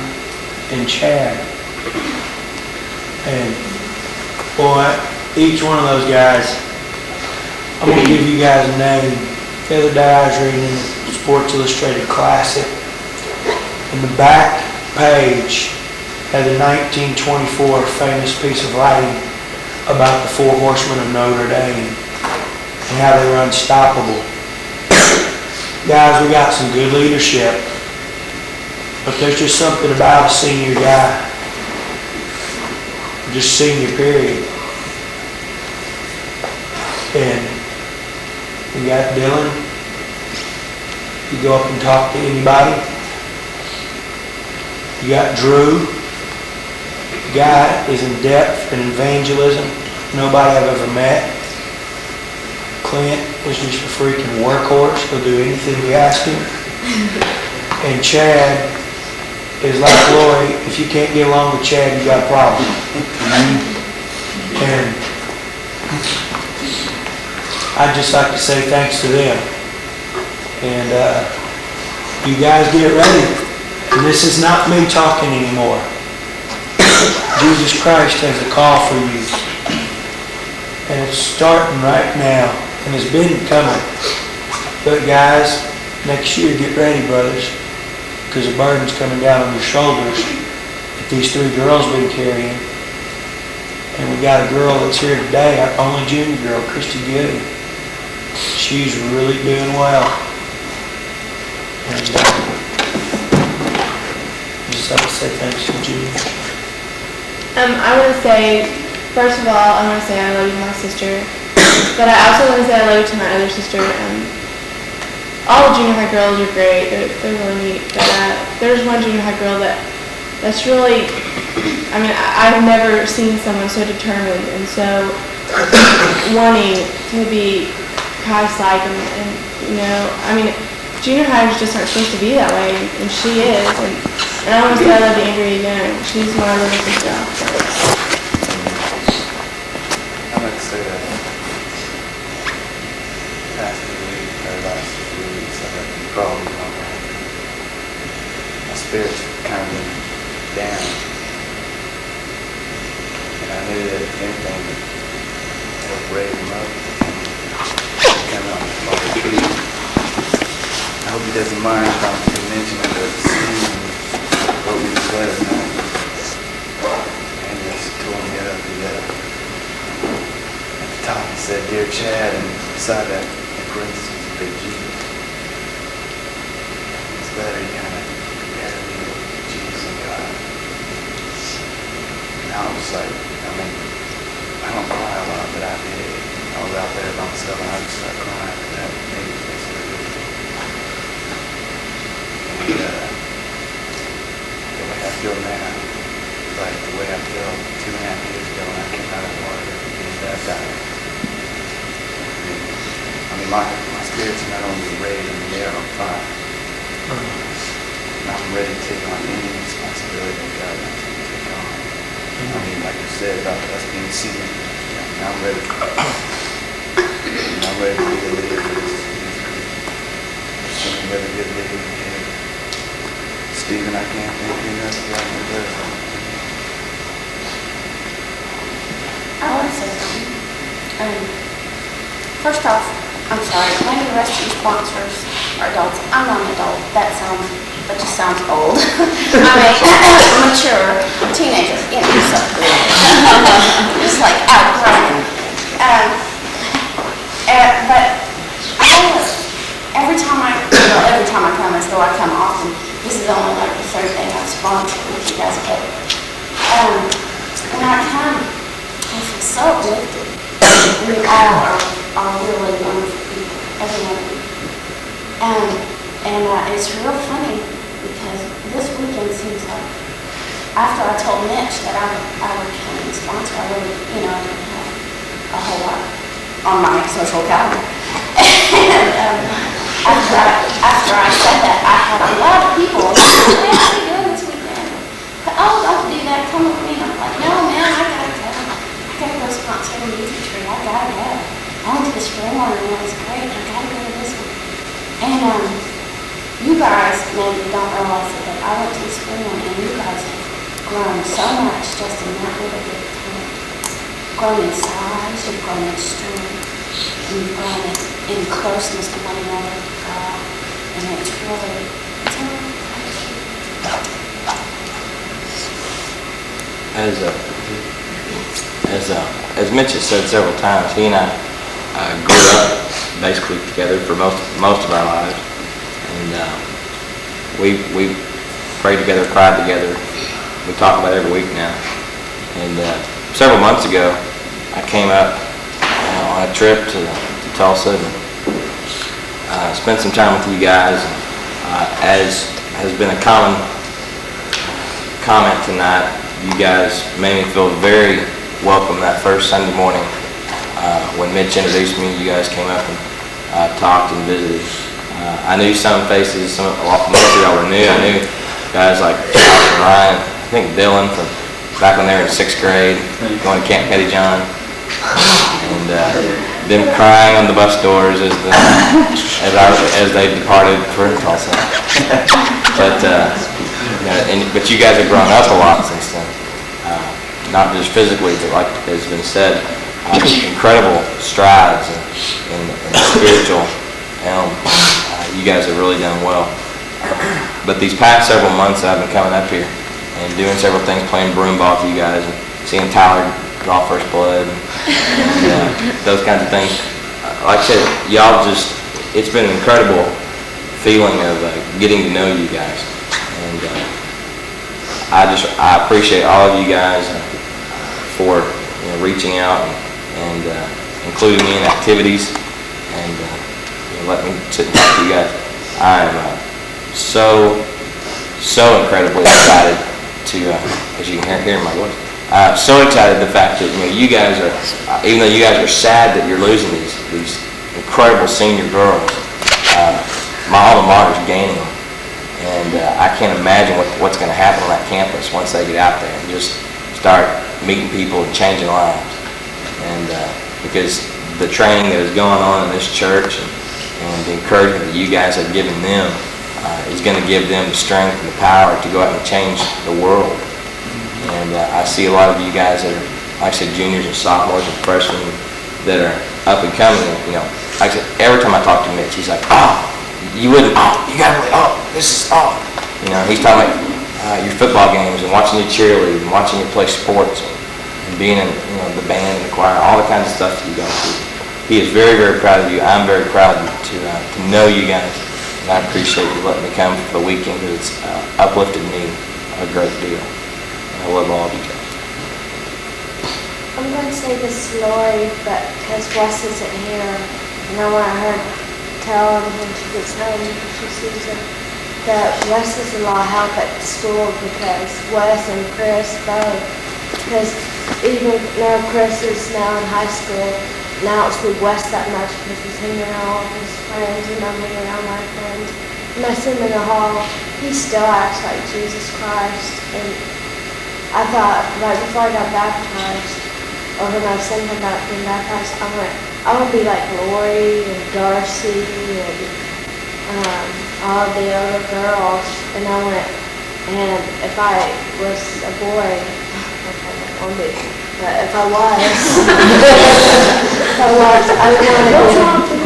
and Chad. And boy, each one of those guys, I'm going to give you guys a name. The other day I was reading the Sports Illustrated Classic, and the back page had the 1924 famous piece of writing about the 4 horsemen of Notre Dame and how they were unstoppable. Guys, we got some good leadership, but there's just something about a senior guy, just senior period. And we got Dylan. You go up and talk to anybody. You got Drew. The guy is in depth in evangelism. Nobody I've ever met. Clint is just a freaking workhorse. He'll do anything you ask him. And Chad is like Lloyd. If you can't get along with Chad, you got a problem. And I'd just like to say thanks to them. And You guys get ready. And this is not me talking anymore. Jesus Christ has a call for you. And it's starting right now. And it's been coming. But guys, next year get ready, brothers. Because the burden's coming down on your shoulders that these 3 girls been carrying. And we got a girl that's here today, our only junior girl, Christy Gillian. She's really doing well. And just like to say thanks to Junior. I want to say, first of all, I want to say I love you, my sister. But I also want to say I love you to my other sister. All the junior high girls are great. They're really neat. But there's one junior high girl that's really, I mean, I've never seen someone so determined and so wanting to be Christ-like and you know, I mean, junior highs just aren't supposed to be that way, and she is. And I want to say I love Andrea again. She's my little sister. I'd like to say that past few weeks, or last few weeks, I've been probably my spirit's kind of been down. And I knew that if anything would raise him up, come out on the tree. I hope he doesn't mind if I'm mentioning that Steve wrote me this letter tonight. And just told me that at the top he said, "Dear Chad," and beside that, in parentheses, big Jesus. This letter, he kind of compared me to Jesus and God. And I was like, I mean, I don't cry a lot, but I did. I was out there by myself and I just started crying. That made me feel so good. And the way I feel now, like the way I felt 2.5 years ago when I came out of the water being baptized. I mean, my spirits are not only raised, I mean, they are on fire. And I'm ready to take on any responsibility that God wants me to take on. I mean, like you said about us being senior, I'm ready. I'm ready to be a leader for this group. Some another good leader we gave. Stephen, I can't thank you enough for all your blessing. I want to say something. First off, I'm sorry, maybe the rest of your sponsors are adults. I'm not an adult. That just sounds old. I'm a mature teenager, you know, so just like outgrown. But every time I come, as though I come often, this is only like the 3rd thing I've sponsored with you guys, but when I come, I feel so uplifted. And you all are really wonderful people, every one of you. And it's real funny because this weekend seems like, after I told Mitch that I would come and sponsor, I really, you know, I didn't have a whole lot on my social calendar. And after I said that, I had a lot of people say, "Hey, how are you doing this weekend?" "Oh, don't do that, come with me." And I'm like, "No, man, I gotta go. I gotta go sponsor the music tree. I gotta go. I went to the spring one and it was great. I gotta go to this one." And you guys maybe don't realize it, but I went to the spring one and you guys have grown so much just in that little bit of time. Grown in size, you've grown in strength, and you've grown in closeness to one another, God, and it's really As Mitch has said several times, he and I grew up basically together for most of our lives, and we prayed together, cried together. We talk about it every week now. And several months ago, I came up on a trip to Tulsa and spent some time with you guys. As has been a common comment tonight, you guys made me feel very welcome that first Sunday morning. When Mitch introduced me, you guys came up and talked and visited. I knew some faces, most of y'all were new. I knew guys like Charles and Ryan, I think Dylan from back when they were in 6th grade, going to Camp Petty John. And them crying on the bus doors as they departed for Tulsa. But but you guys have grown up a lot since then. Not just physically, but like has been said, incredible strides in the spiritual realm. You guys have really done well. But these past several months I've been coming up here and doing several things, playing broom ball with you guys, and seeing Tyler draw first blood, and those kinds of things. Like I said, y'all it's been an incredible feeling of getting to know you guys. And I appreciate all of you guys for reaching out and including me in activities and let me sit and talk to you guys. I am so incredibly excited to, as you can hear in my voice, so excited the fact that you guys are, even though you guys are sad that you're losing these incredible senior girls, my alma mater is gaining them. And I can't imagine what's going to happen on that campus once they get out there and just start meeting people and changing lives. And because the training that is going on in this church and the encouragement that you guys have given them is going to give them the strength and the power to go out and change the world. And I see a lot of you guys that are, like I said, juniors and sophomores and freshmen that are up and coming. And, like I said, every time I talk to Mitch, he's like, you wouldn't, you gotta really, this is, he's talking about your football games and watching you cheerlead and watching you play sports and being in, the band and the choir, all the kinds of stuff that you guys do. He is very, very proud of you. I'm very proud to know you guys, and I appreciate you letting me come for the weekend because it's uplifted me a great deal. And I love all of you guys. I'm going to say this story, but because Wes isn't here, and I want her to tell him when she gets home, if she sees him, that Wes is a lot of help at school because Wes and Chris both, because even though Chris is now in high school, now it's with Wes that much because he's hanging around with his friends and I'm hanging around my friends. When I see him in the hall, he still acts like Jesus Christ. And I thought, right before I got baptized, or when I was thinking about being baptized, I want to be like Lori and Darcy and all the other girls. And I went, and if I was a boy, okay, I won't be, but if I was, I would want to be,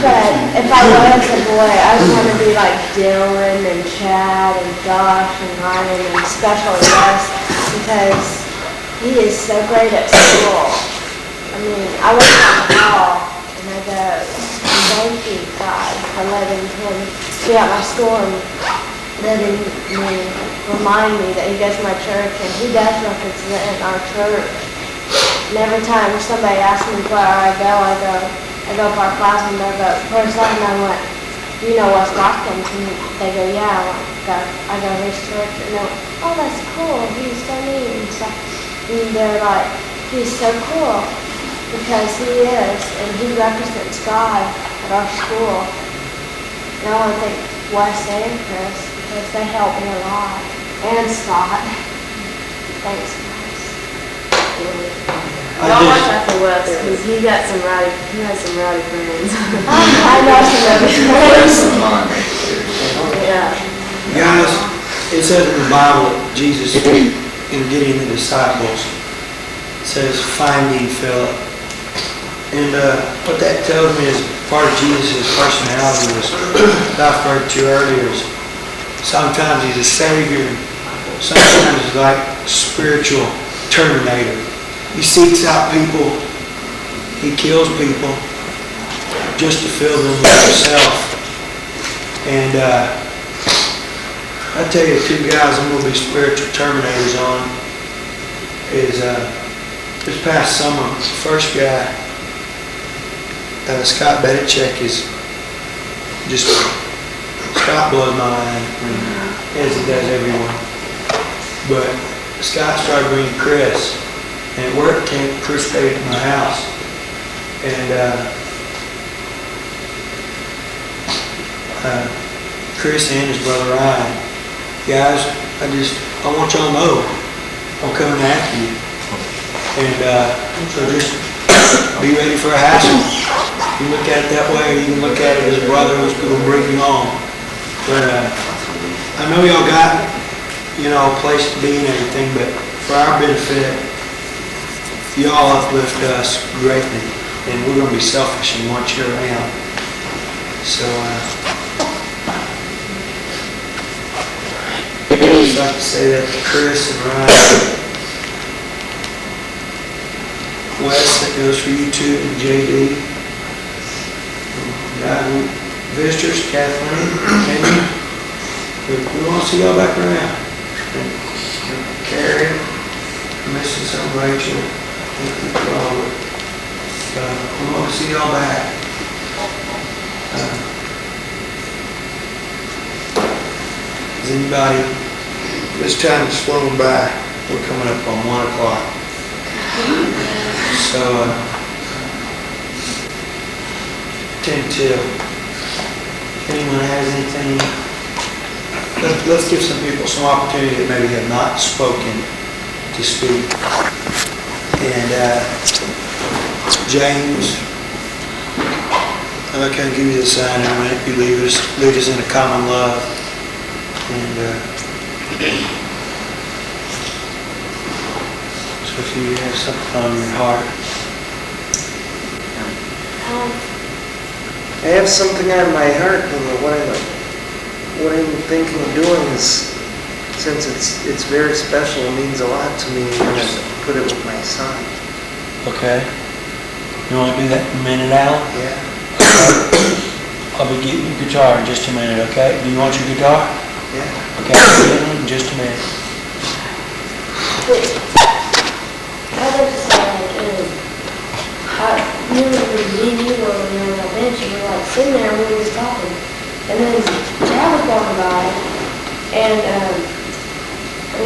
but if I was a boy, I would want to be like Dylan and Chad and Josh and Ryan and especially Wes because he is so great at school. I mean, I look at the hall and I go, thank you, God, for letting him be at my school and letting me remind me that he goes to my church and he does represent our church. And every time somebody asks me where I go to our class and they go, where's that? And I went, you know West Watkins? And they go, yeah, I go to his church. And they're like, oh, that's cool. He's so neat and stuff. And they're like, he's so cool because he is, and he represents God at our school. And I want to thank Wes and Chris because they helped me a lot. And Scott. Thanks, guys. Don't watch out for Wes, because he has some rowdy friends. I know some of his friends. Yeah. Guys, it says in the Bible that Jesus, in getting the disciples, says, finding Philip. And what that tells me is part of Jesus' personality was, that I've referred to earlier, is sometimes he's a savior, sometimes he's like a spiritual terminator. He seeks out people, he kills people just to fill them with himself. And I tell you, two guys I'm going to be spiritual terminators on is this past summer, the first guy, Scott Bedichek, is just, Scott blows my mind, as he does everyone. But Scott started bringing Chris. And at work camp, Chris stayed at my house. And Chris and his brother Ryan, guys, I want y'all to know I'm coming after you. And so just be ready for a hassle. You can look at it that way, or you can look at it as a brother who's going to bring you on. But I know y'all got, a place to be and everything, but for our benefit, y'all uplift us greatly, and we're going to be selfish and want you around. So, I'd like to say that to Chris and Ryan. Wes, that goes for you too, and JD. Visitors, Kathleen, Henry. We want to see y'all back around. And Carrie, missing some Rachel, Robert. We want to see y'all back. Is anybody, this time is flown by. We're coming up on 1 o'clock. So, 10 till. If anyone has anything, let's give some people some opportunity that maybe have not spoken to speak. And James, I can give you the sign in a minute. You lead us in a common love. And so if you have something on your heart. I have something on my heart, and what I'm thinking of doing is, since it's very special, it means a lot to me, I'm going to put it with my son. Okay. You want to do that in a minute, Alan? Yeah. I'll be getting your guitar in just a minute, okay? Do you want your guitar? Yeah. Okay, I'll be getting it in just a minute. I'd like to say, me and you were on that bench, and we were like sitting there and we were just talking. And then Chad was walking by, and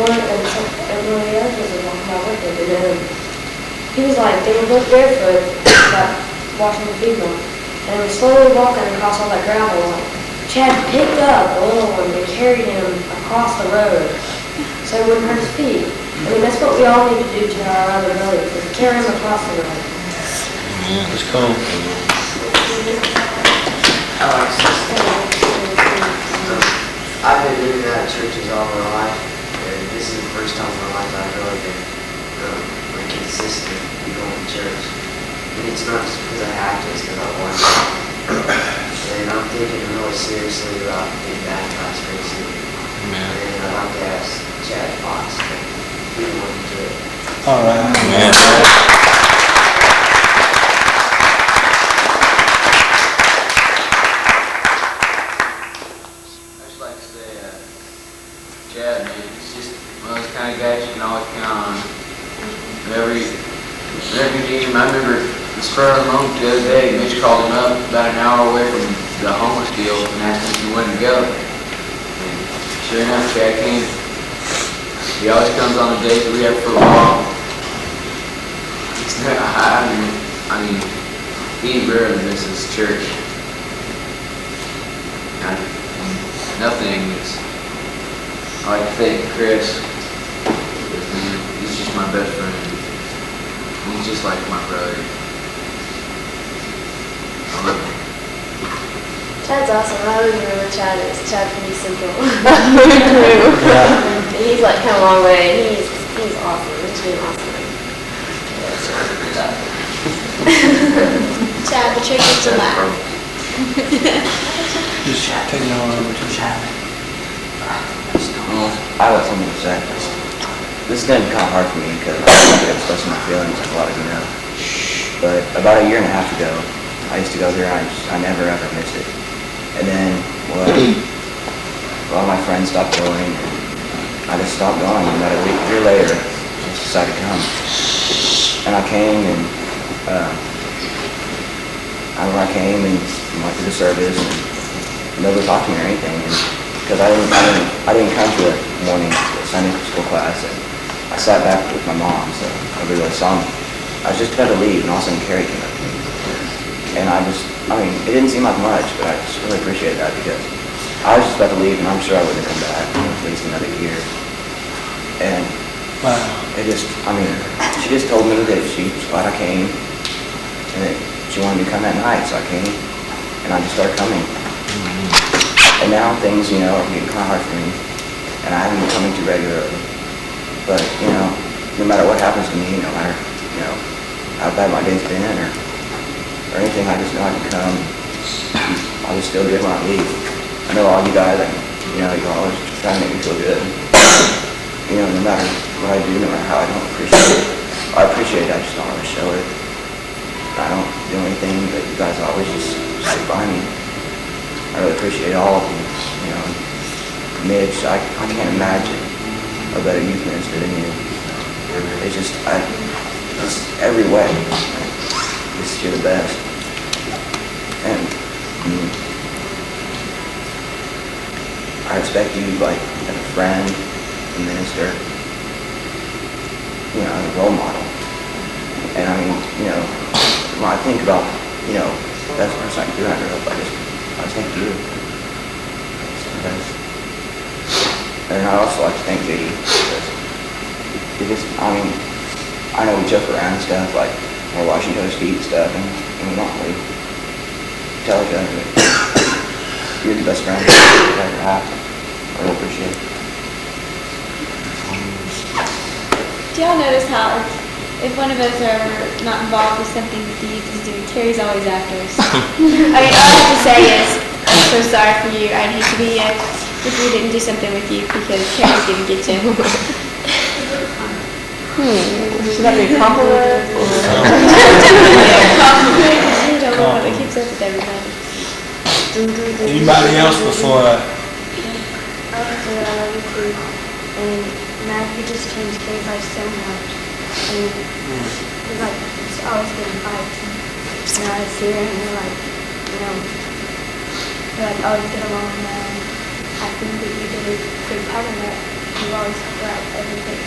one of the others was walking by with him, and then he was like, they were both barefoot, like watching the people, and he was slowly walking across all that gravel. Like, Chad picked up the little one and carried him across the road so he wouldn't hurt his feet. I mean, that's what we all need to do to our other brothers, is carry him across the road. Yeah, it's cool. I've been doing that at churches all my life, and this is the first time in my life I've really been consistent going to church. And it's not just because I have to, it's because I want to. And I'm thinking really seriously about getting baptized pretty soon. And I'd like to ask Chad Fox if he would do it. All right. Chad, man, he's just one of those kind of guys you can always count on. Whenever you need him, I remember the spur of the moment the other day, Mitch called him up about an hour away from the homeless deal and asked him if he wanted to go. And sure enough, Chad came. He always comes on the days that we have football. I mean, he rarely misses church. Nothing is. I like to thank Chris. He's just my best friend. He's just like my brother. I love him. Chad's awesome. I always remember Chad is. Chad can be simple. Yeah. And he's like come a long way. He's awesome. He's been awesome. Chad, the trick is to laugh. Just take it on over to Chad. I have something to say. This is going to be kind of hard for me because I'm expressing my feelings like a lot of you know. But about a year and a half ago, I used to go there and I never ever missed it. And then, well, a lot of my friends stopped going and I just stopped going. And about a year later, I just decided to come. And I came and I came and went to the service and nobody talked to me or anything. And because I didn't come to the morning Sunday school class, and I sat back with my mom, so nobody really saw me. I was just about to leave, and all of a sudden Carrie came up to me. And it didn't seem like much, but I just really appreciated that because I was just about to leave, and I'm sure I wouldn't have come back for at least another year. And Wow. It just, I mean, she just told me that she was glad I came, and that she wanted me to come that night, so I came, and I just started coming. And now things, you know, are getting kind of hard for me, and I haven't been coming too regularly. But, you know, no matter what happens to me, no matter, you know, how bad my day's been, or anything, I just know I can come. I'll just feel good when I leave. I know all you guys, you know, you always try to make me feel good. You know, no matter what I do, no matter how I don't appreciate it. I appreciate it, I just don't want to show it. I don't do anything, but you guys always just stick by me. I really appreciate all of you, you know. Mitch, I can't imagine a better youth minister than you. It's just, just every way. Just, you're the best. And I respect you like as a friend, a minister, you know, as a role model. And I mean, you know, when I think about, you know, the best person I can do, I grew up, I just thank you. It's the best. And I also like to thank JD because, I mean, I know we joke around and stuff, like we're washing each other's feet and stuff, and we don't really tell each other that you're the best friend I've ever had. I really appreciate it. Do y'all notice how if one of us are not involved with something that the youth is doing, Terry's always after us? I mean, all I have to say is, I'm so sorry for you. I'd hate to be you if we didn't do something with you because Terry's gonna get you. Should that be a compliment? You don't know how that keeps up with everybody. Anybody else before I love you too. And Matt, you just changed Kay's life so much. And we're like, it's always getting fights. And I see her and we're like, you know, we're like always get along now. And I think that you did a good part of that. You always help her out with everything.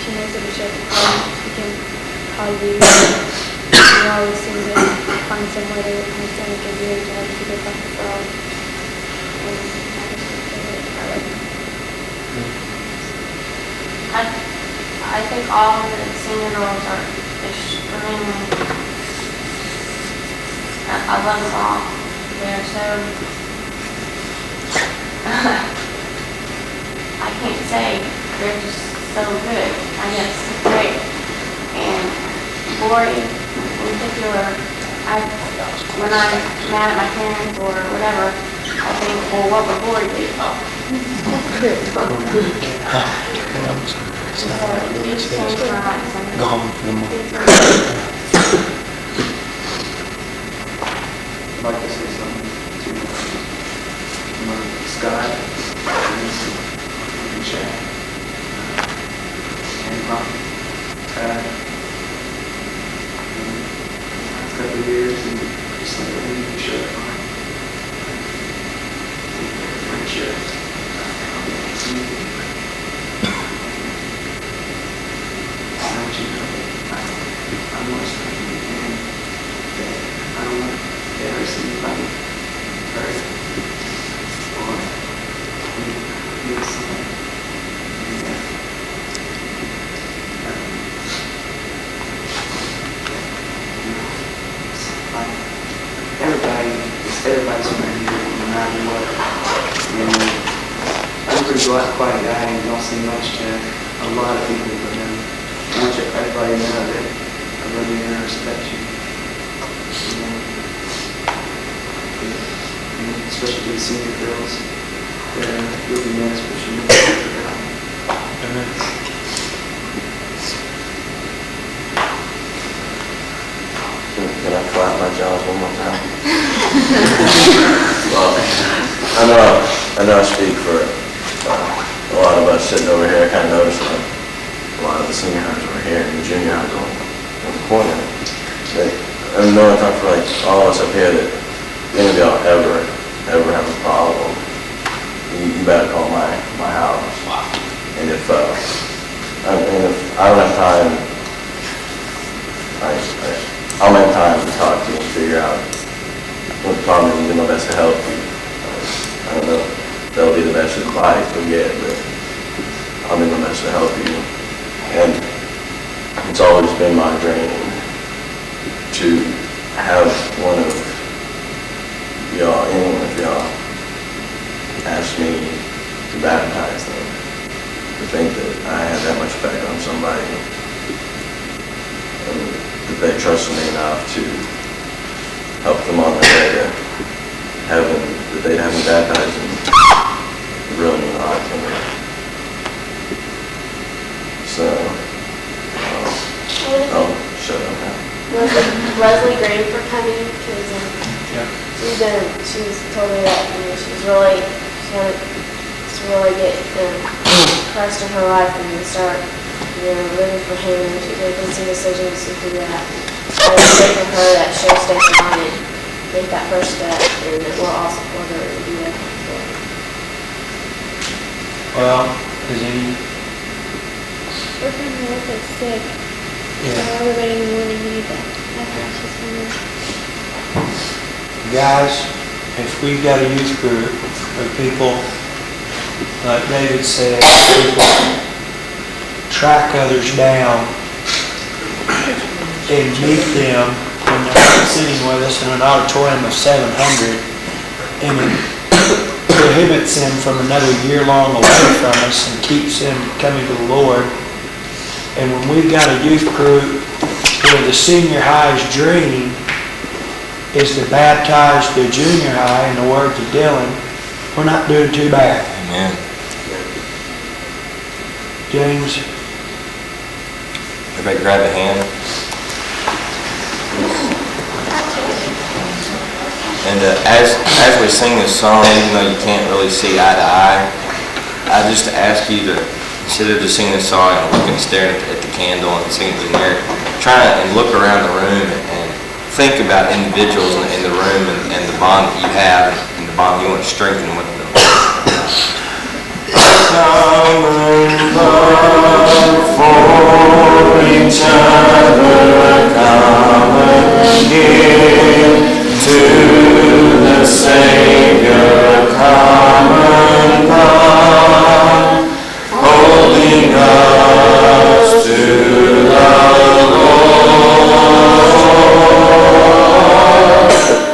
She knows that if she has a problem, she can call you. You always seem to find some way to understand because you're able to keep it up the world. And I just think that I love you. I think all the senior girls are extremely, I love them all. They're so, I can't say, they're just so good. I guess it's great. And Lori, in particular, when I'm mad at my parents or whatever, I think, well, what would Lori do? So each changed my life. go home for the moment? I'd like to say something to Scott, and Chad, and Mom, last couple of years, and just like everything you showed on friendship. I want you to know that I want to thank you again, that I don't want to ever see anybody hurt or feel something. And that like everybody's friend here, no matter what. And I'm a pretty quiet guy and don't say much to a lot of people, but I want everybody to know that I love you and I respect you. And especially to the senior girls, that you'll be missed, but you'll be forgotten. Can I clap my jaws one more time? Well, I know I speak for a lot of us sitting over here. I kind of noticed that a lot of the senior highs were here and the junior highs on the corner. I know I talk for like all of us up here that any of y'all ever have a problem, you better call my house. And if I don't have time, I'll have time to talk to you and figure out what the problem is and do my best to help you. I don't know if that'll be the best advice we'll get, but I'm in the mess to help you. And it's always been my dream to have one of y'all, anyone of y'all, ask me to baptize them. To think that I had that much effect on somebody, and that they trusted me enough to help them on their way to heaven, that they'd have me baptized, and it really mean a lot to me. So, I'll shut up now. Leslie Green for coming, because she's told me that, she's really get Christ in her life and start, living for Him, and she's making some decisions to do that. I just pray for her that she'll stay strong and make that first step, and that we'll all support her and do that. Well, is any, We're kind of a little bit sick. yeah, Everybody in the morning needs that. She's coming. guys, if we've got a youth group of people, like David said, people track others down and meet them when they're not sitting with us in an auditorium of 700, and it prohibits them from another year long away from us and keeps them coming to the Lord. And when we've got a youth group where the senior high's dream is to baptize the junior high, in the words of Dylan, we're not doing too bad. Amen. James? Everybody grab a hand. And as we sing this song, even though you can't really see eye to eye, I just ask you to, instead of just singing this song and looking, staring at the candle and singing the generic, try and look around the room and think about individuals in the room and the bond that you have and the bond you want to strengthen with them. Common love for each other, common gift to the Savior, common love, holding us to the Lord,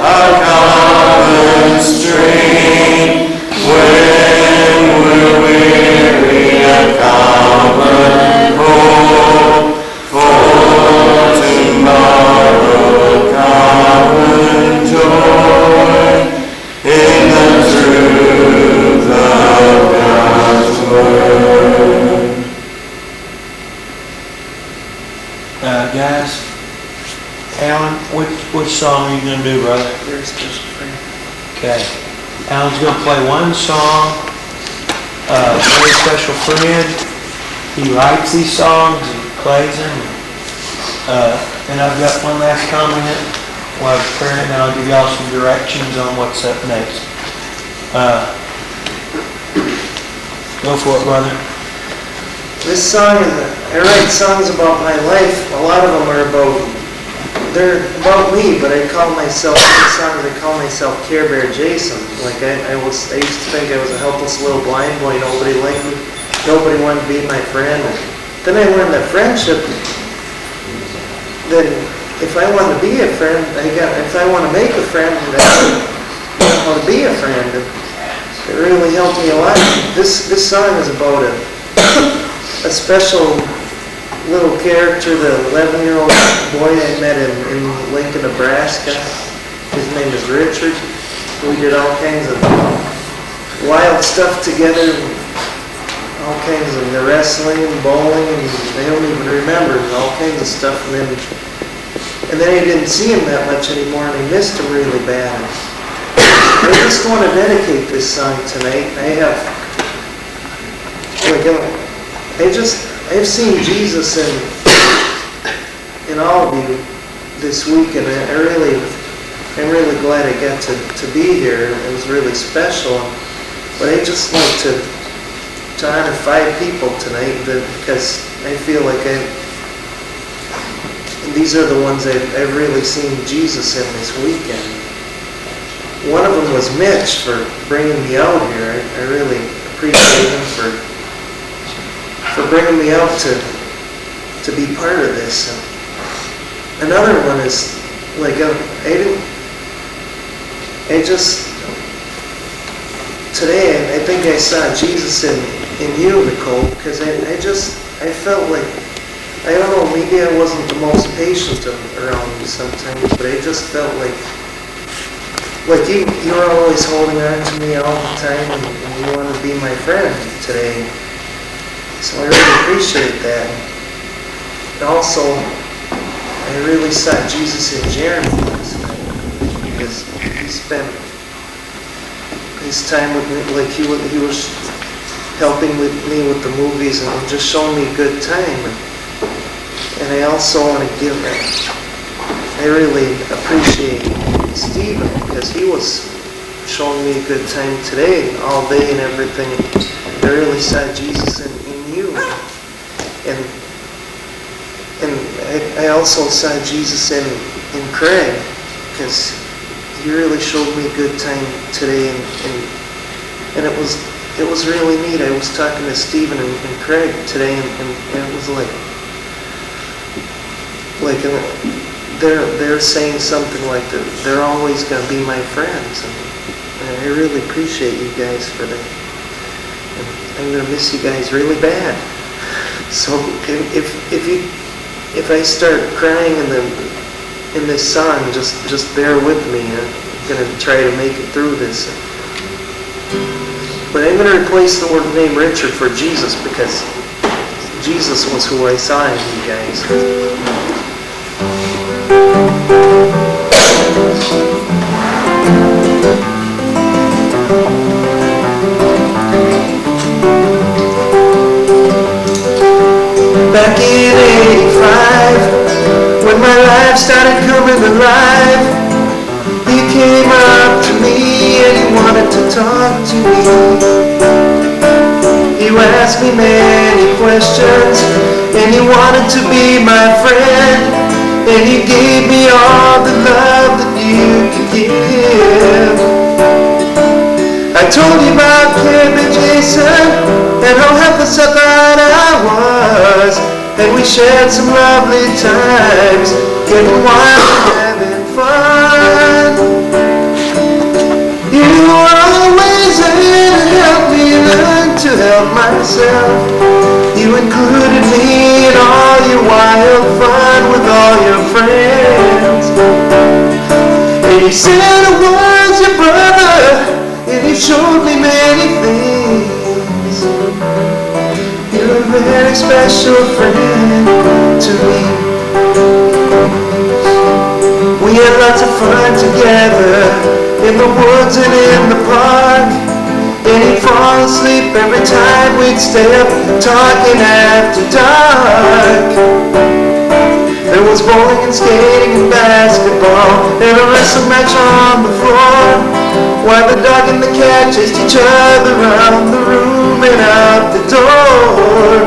our common stream when we're weary, a common hope for tomorrow, common joy in the truth of God's word. Guys, Alan, which song are you going to do, brother? Very special friend. Okay. Alan's going to play one song, Very Special Friend. He writes these songs and plays them. And I've got one last comment while I was praying, and I'll give y'all some directions on what's up next. Go for it, brother. This song, I write songs about my life. A lot of them are they're about me, but I call myself, in songs I call myself Care Bear Jason. Like I used to think I was a helpless little blind boy, nobody liked me, nobody wanted to be my friend. And then I learned that friendship, then if I want to be a friend, if I want to make a friend, I know how to be a friend. And it really helped me a lot. This song is about a special little character, the 11-year-old boy I met in Lincoln, Nebraska. His name is Richard. We did all kinds of wild stuff together, all kinds of wrestling and bowling, and I don't even remember all kinds of stuff. And then I didn't see him that much anymore, and I missed him really bad. I just want to dedicate this song tonight. I've seen Jesus in all of you this week, and I'm really glad I got to be here. It was really special. But I just like to honor 5 people tonight because I feel like these are the ones I've really seen Jesus in this weekend. One of them was Mitch for bringing me out here. I really appreciate him for for bringing me out to be part of this. Another one is, like, today I think I saw Jesus in you, Nicole, because I felt like, I don't know, maybe I wasn't the most patient around you sometimes, but I just felt like you were always holding on to me all the time, and you wanted to be my friend today. So I really appreciate that. And also, I really saw Jesus in Jeremy last night, because he spent his time with me, like he was helping with me with the movies and just showing me a good time. And I also want to give I really appreciate Stephen, because he was showing me a good time today, all day and everything. I really saw Jesus in you. And I also saw Jesus in Craig, because he really showed me a good time today, and it was really neat. I was talking to Stephen and Craig today, and it was like they're saying something like that they're always going to be my friends, and I really appreciate you guys for that. And I'm going to miss you guys really bad. So if I start crying in this song, just bear with me. I'm going to try to make it through this. But I'm going to replace the word name Richard for Jesus, because Jesus was who I saw in you guys. Back in '85, when my life started coming alive, he came up to me and he wanted to talk to me. He asked me many questions and he wanted to be my friend, and he gave me all the love that you could give. I told you about Kim and Jason and how helpless I thought I was, and we shared some lovely times, getting wild and having fun. You were always there to help me learn to help myself. You included me in all your wild fun with all your friends. And you said I was your brother, and you showed me many things. You're a very special friend to me. We had lots of fun together in the woods and in the park, and he'd fall asleep every time we'd stay up talking after dark. There was bowling and skating and basketball and a wrestling match on the floor, while the dog and the cat chased each other around the room and out the door.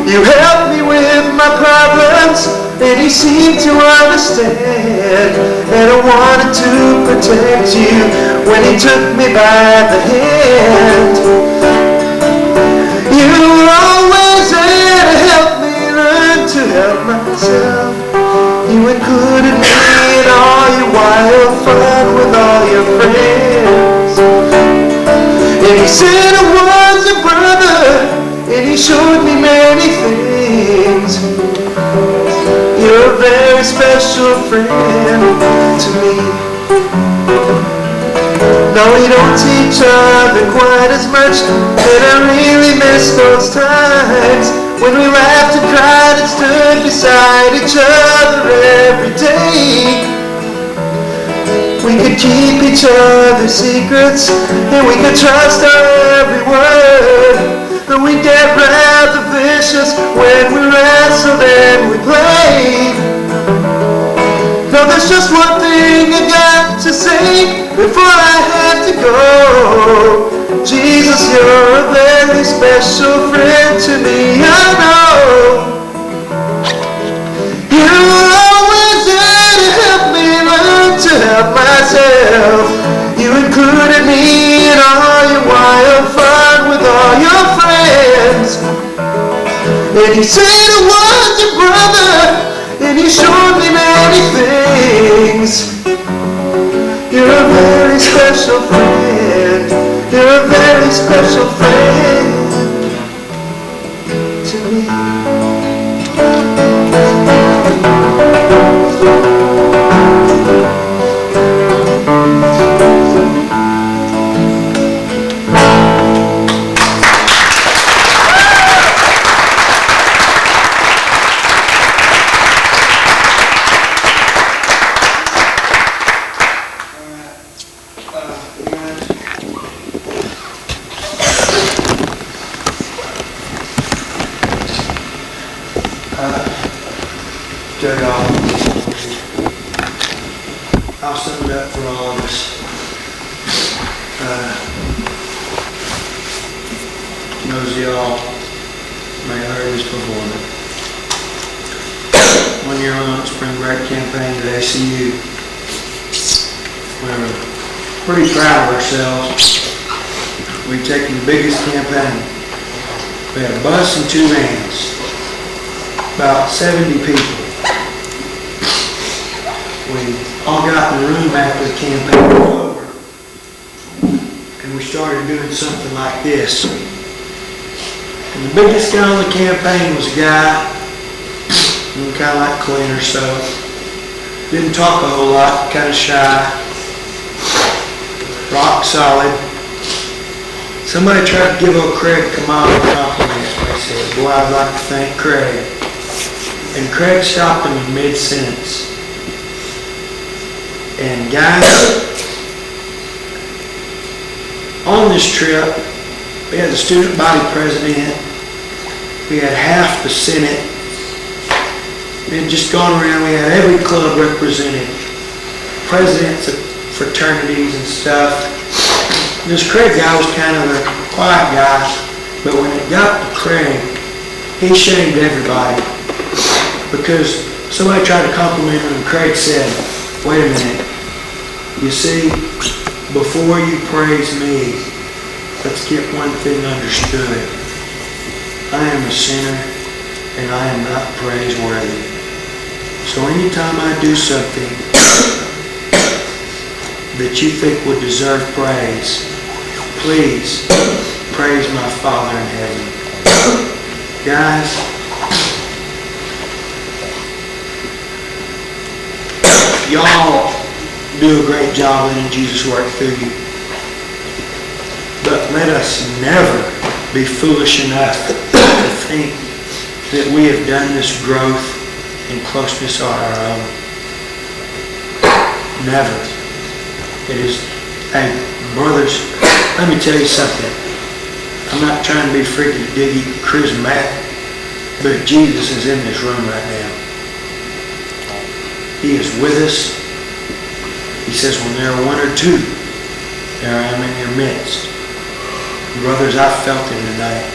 You helped me with my problems, and you seemed to understand, and I wanted to protect you when he took me by the hand. You were always there to help me learn to help myself. You included me in all your wild fun with all your friends. And you said I was your brother, and you showed me many things. You're a very special friend to me. No, we don't see each other quite as much, and I really miss those times when we laughed and cried and stood beside each other every day. We could keep each other's secrets, and we could trust our every word. But we get rather vicious when we wrestled and we played. Now there's just one thing I got to say before I have to go. Jesus, you're a very special friend to me, I know. You were always there to help me learn to help myself. You included me in all your wild fun with all your friends. he said I was your brother, and he showed me many things. You're a very special friend. You're a very special friend to me. Tell y'all, I'll sum it up for all of us. Most of y'all may have heard this before, but 1 year on spring break campaign at ACU, we were pretty proud of ourselves. We've taken the biggest campaign. We had a bus and 2 vans, about 70 people. We all got in the room after the campaign was over, and we started doing something like this. And the biggest guy on the campaign was a guy, kind of like Clint or so. Didn't talk a whole lot, kind of shy, rock solid. Somebody tried to give old Craig a compliment. They said, "Boy, I'd like to thank Craig." And Craig stopped him in mid-sentence. And guys, on this trip, we had the student body president, we had half the Senate, we had just gone around, we had every club represented, presidents of fraternities and stuff. This Craig guy was kind of a quiet guy, but when it got to Craig, he shamed everybody because somebody tried to compliment him and Craig said, "Wait a minute, you see, before you praise me, let's get one thing understood. I am a sinner and I am not praiseworthy. So anytime I do something that you think would deserve praise, please praise my Father in heaven." Guys, y'all do a great job letting Jesus work through you. But let us never be foolish enough to think that we have done this growth and closeness on our own. Never. It is, hey, brothers, let me tell you something. I'm not trying to be freaky diggy charismatic, but Jesus is in this room right now. He is with us. He says, when there are 1 or 2, there I am in your midst. Brothers, I felt it tonight.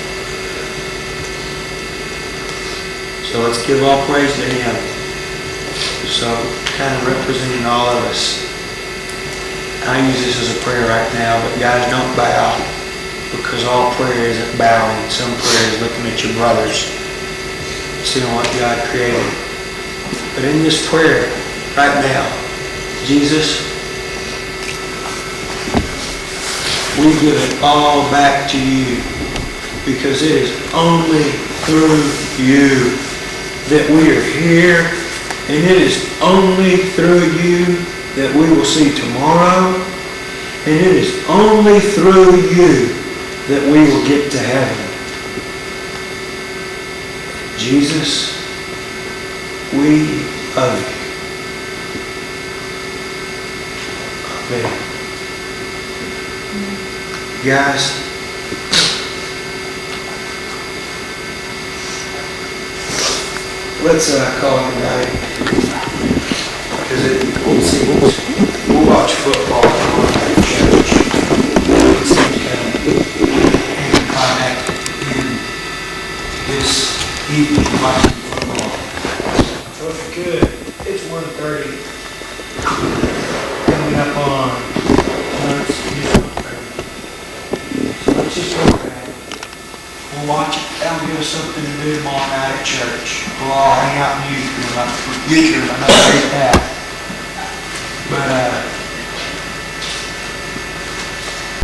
So let's give all praise to Him. So, kind of representing all of us. I use this as a prayer right now, but guys, don't bow, because all prayer isn't bowing. Some prayer is looking at your brothers, seeing what God created. But in this prayer, right now, Jesus, we give it all back to you, because it is only through you that we are here, and it is only through you that we will see tomorrow, and it is only through you that we will get to heaven. Jesus, we love you. Amen. Guys, let's call it a night, because it seems we'll watch football at church. It seems kind of anticlimactic in this evening watching football. So if you could, it's 1:30 coming up on. So let's just go back. We'll watch it down here. us something to do tomorrow night at church. We'll all hang out in the youth room. I know I hate that. But,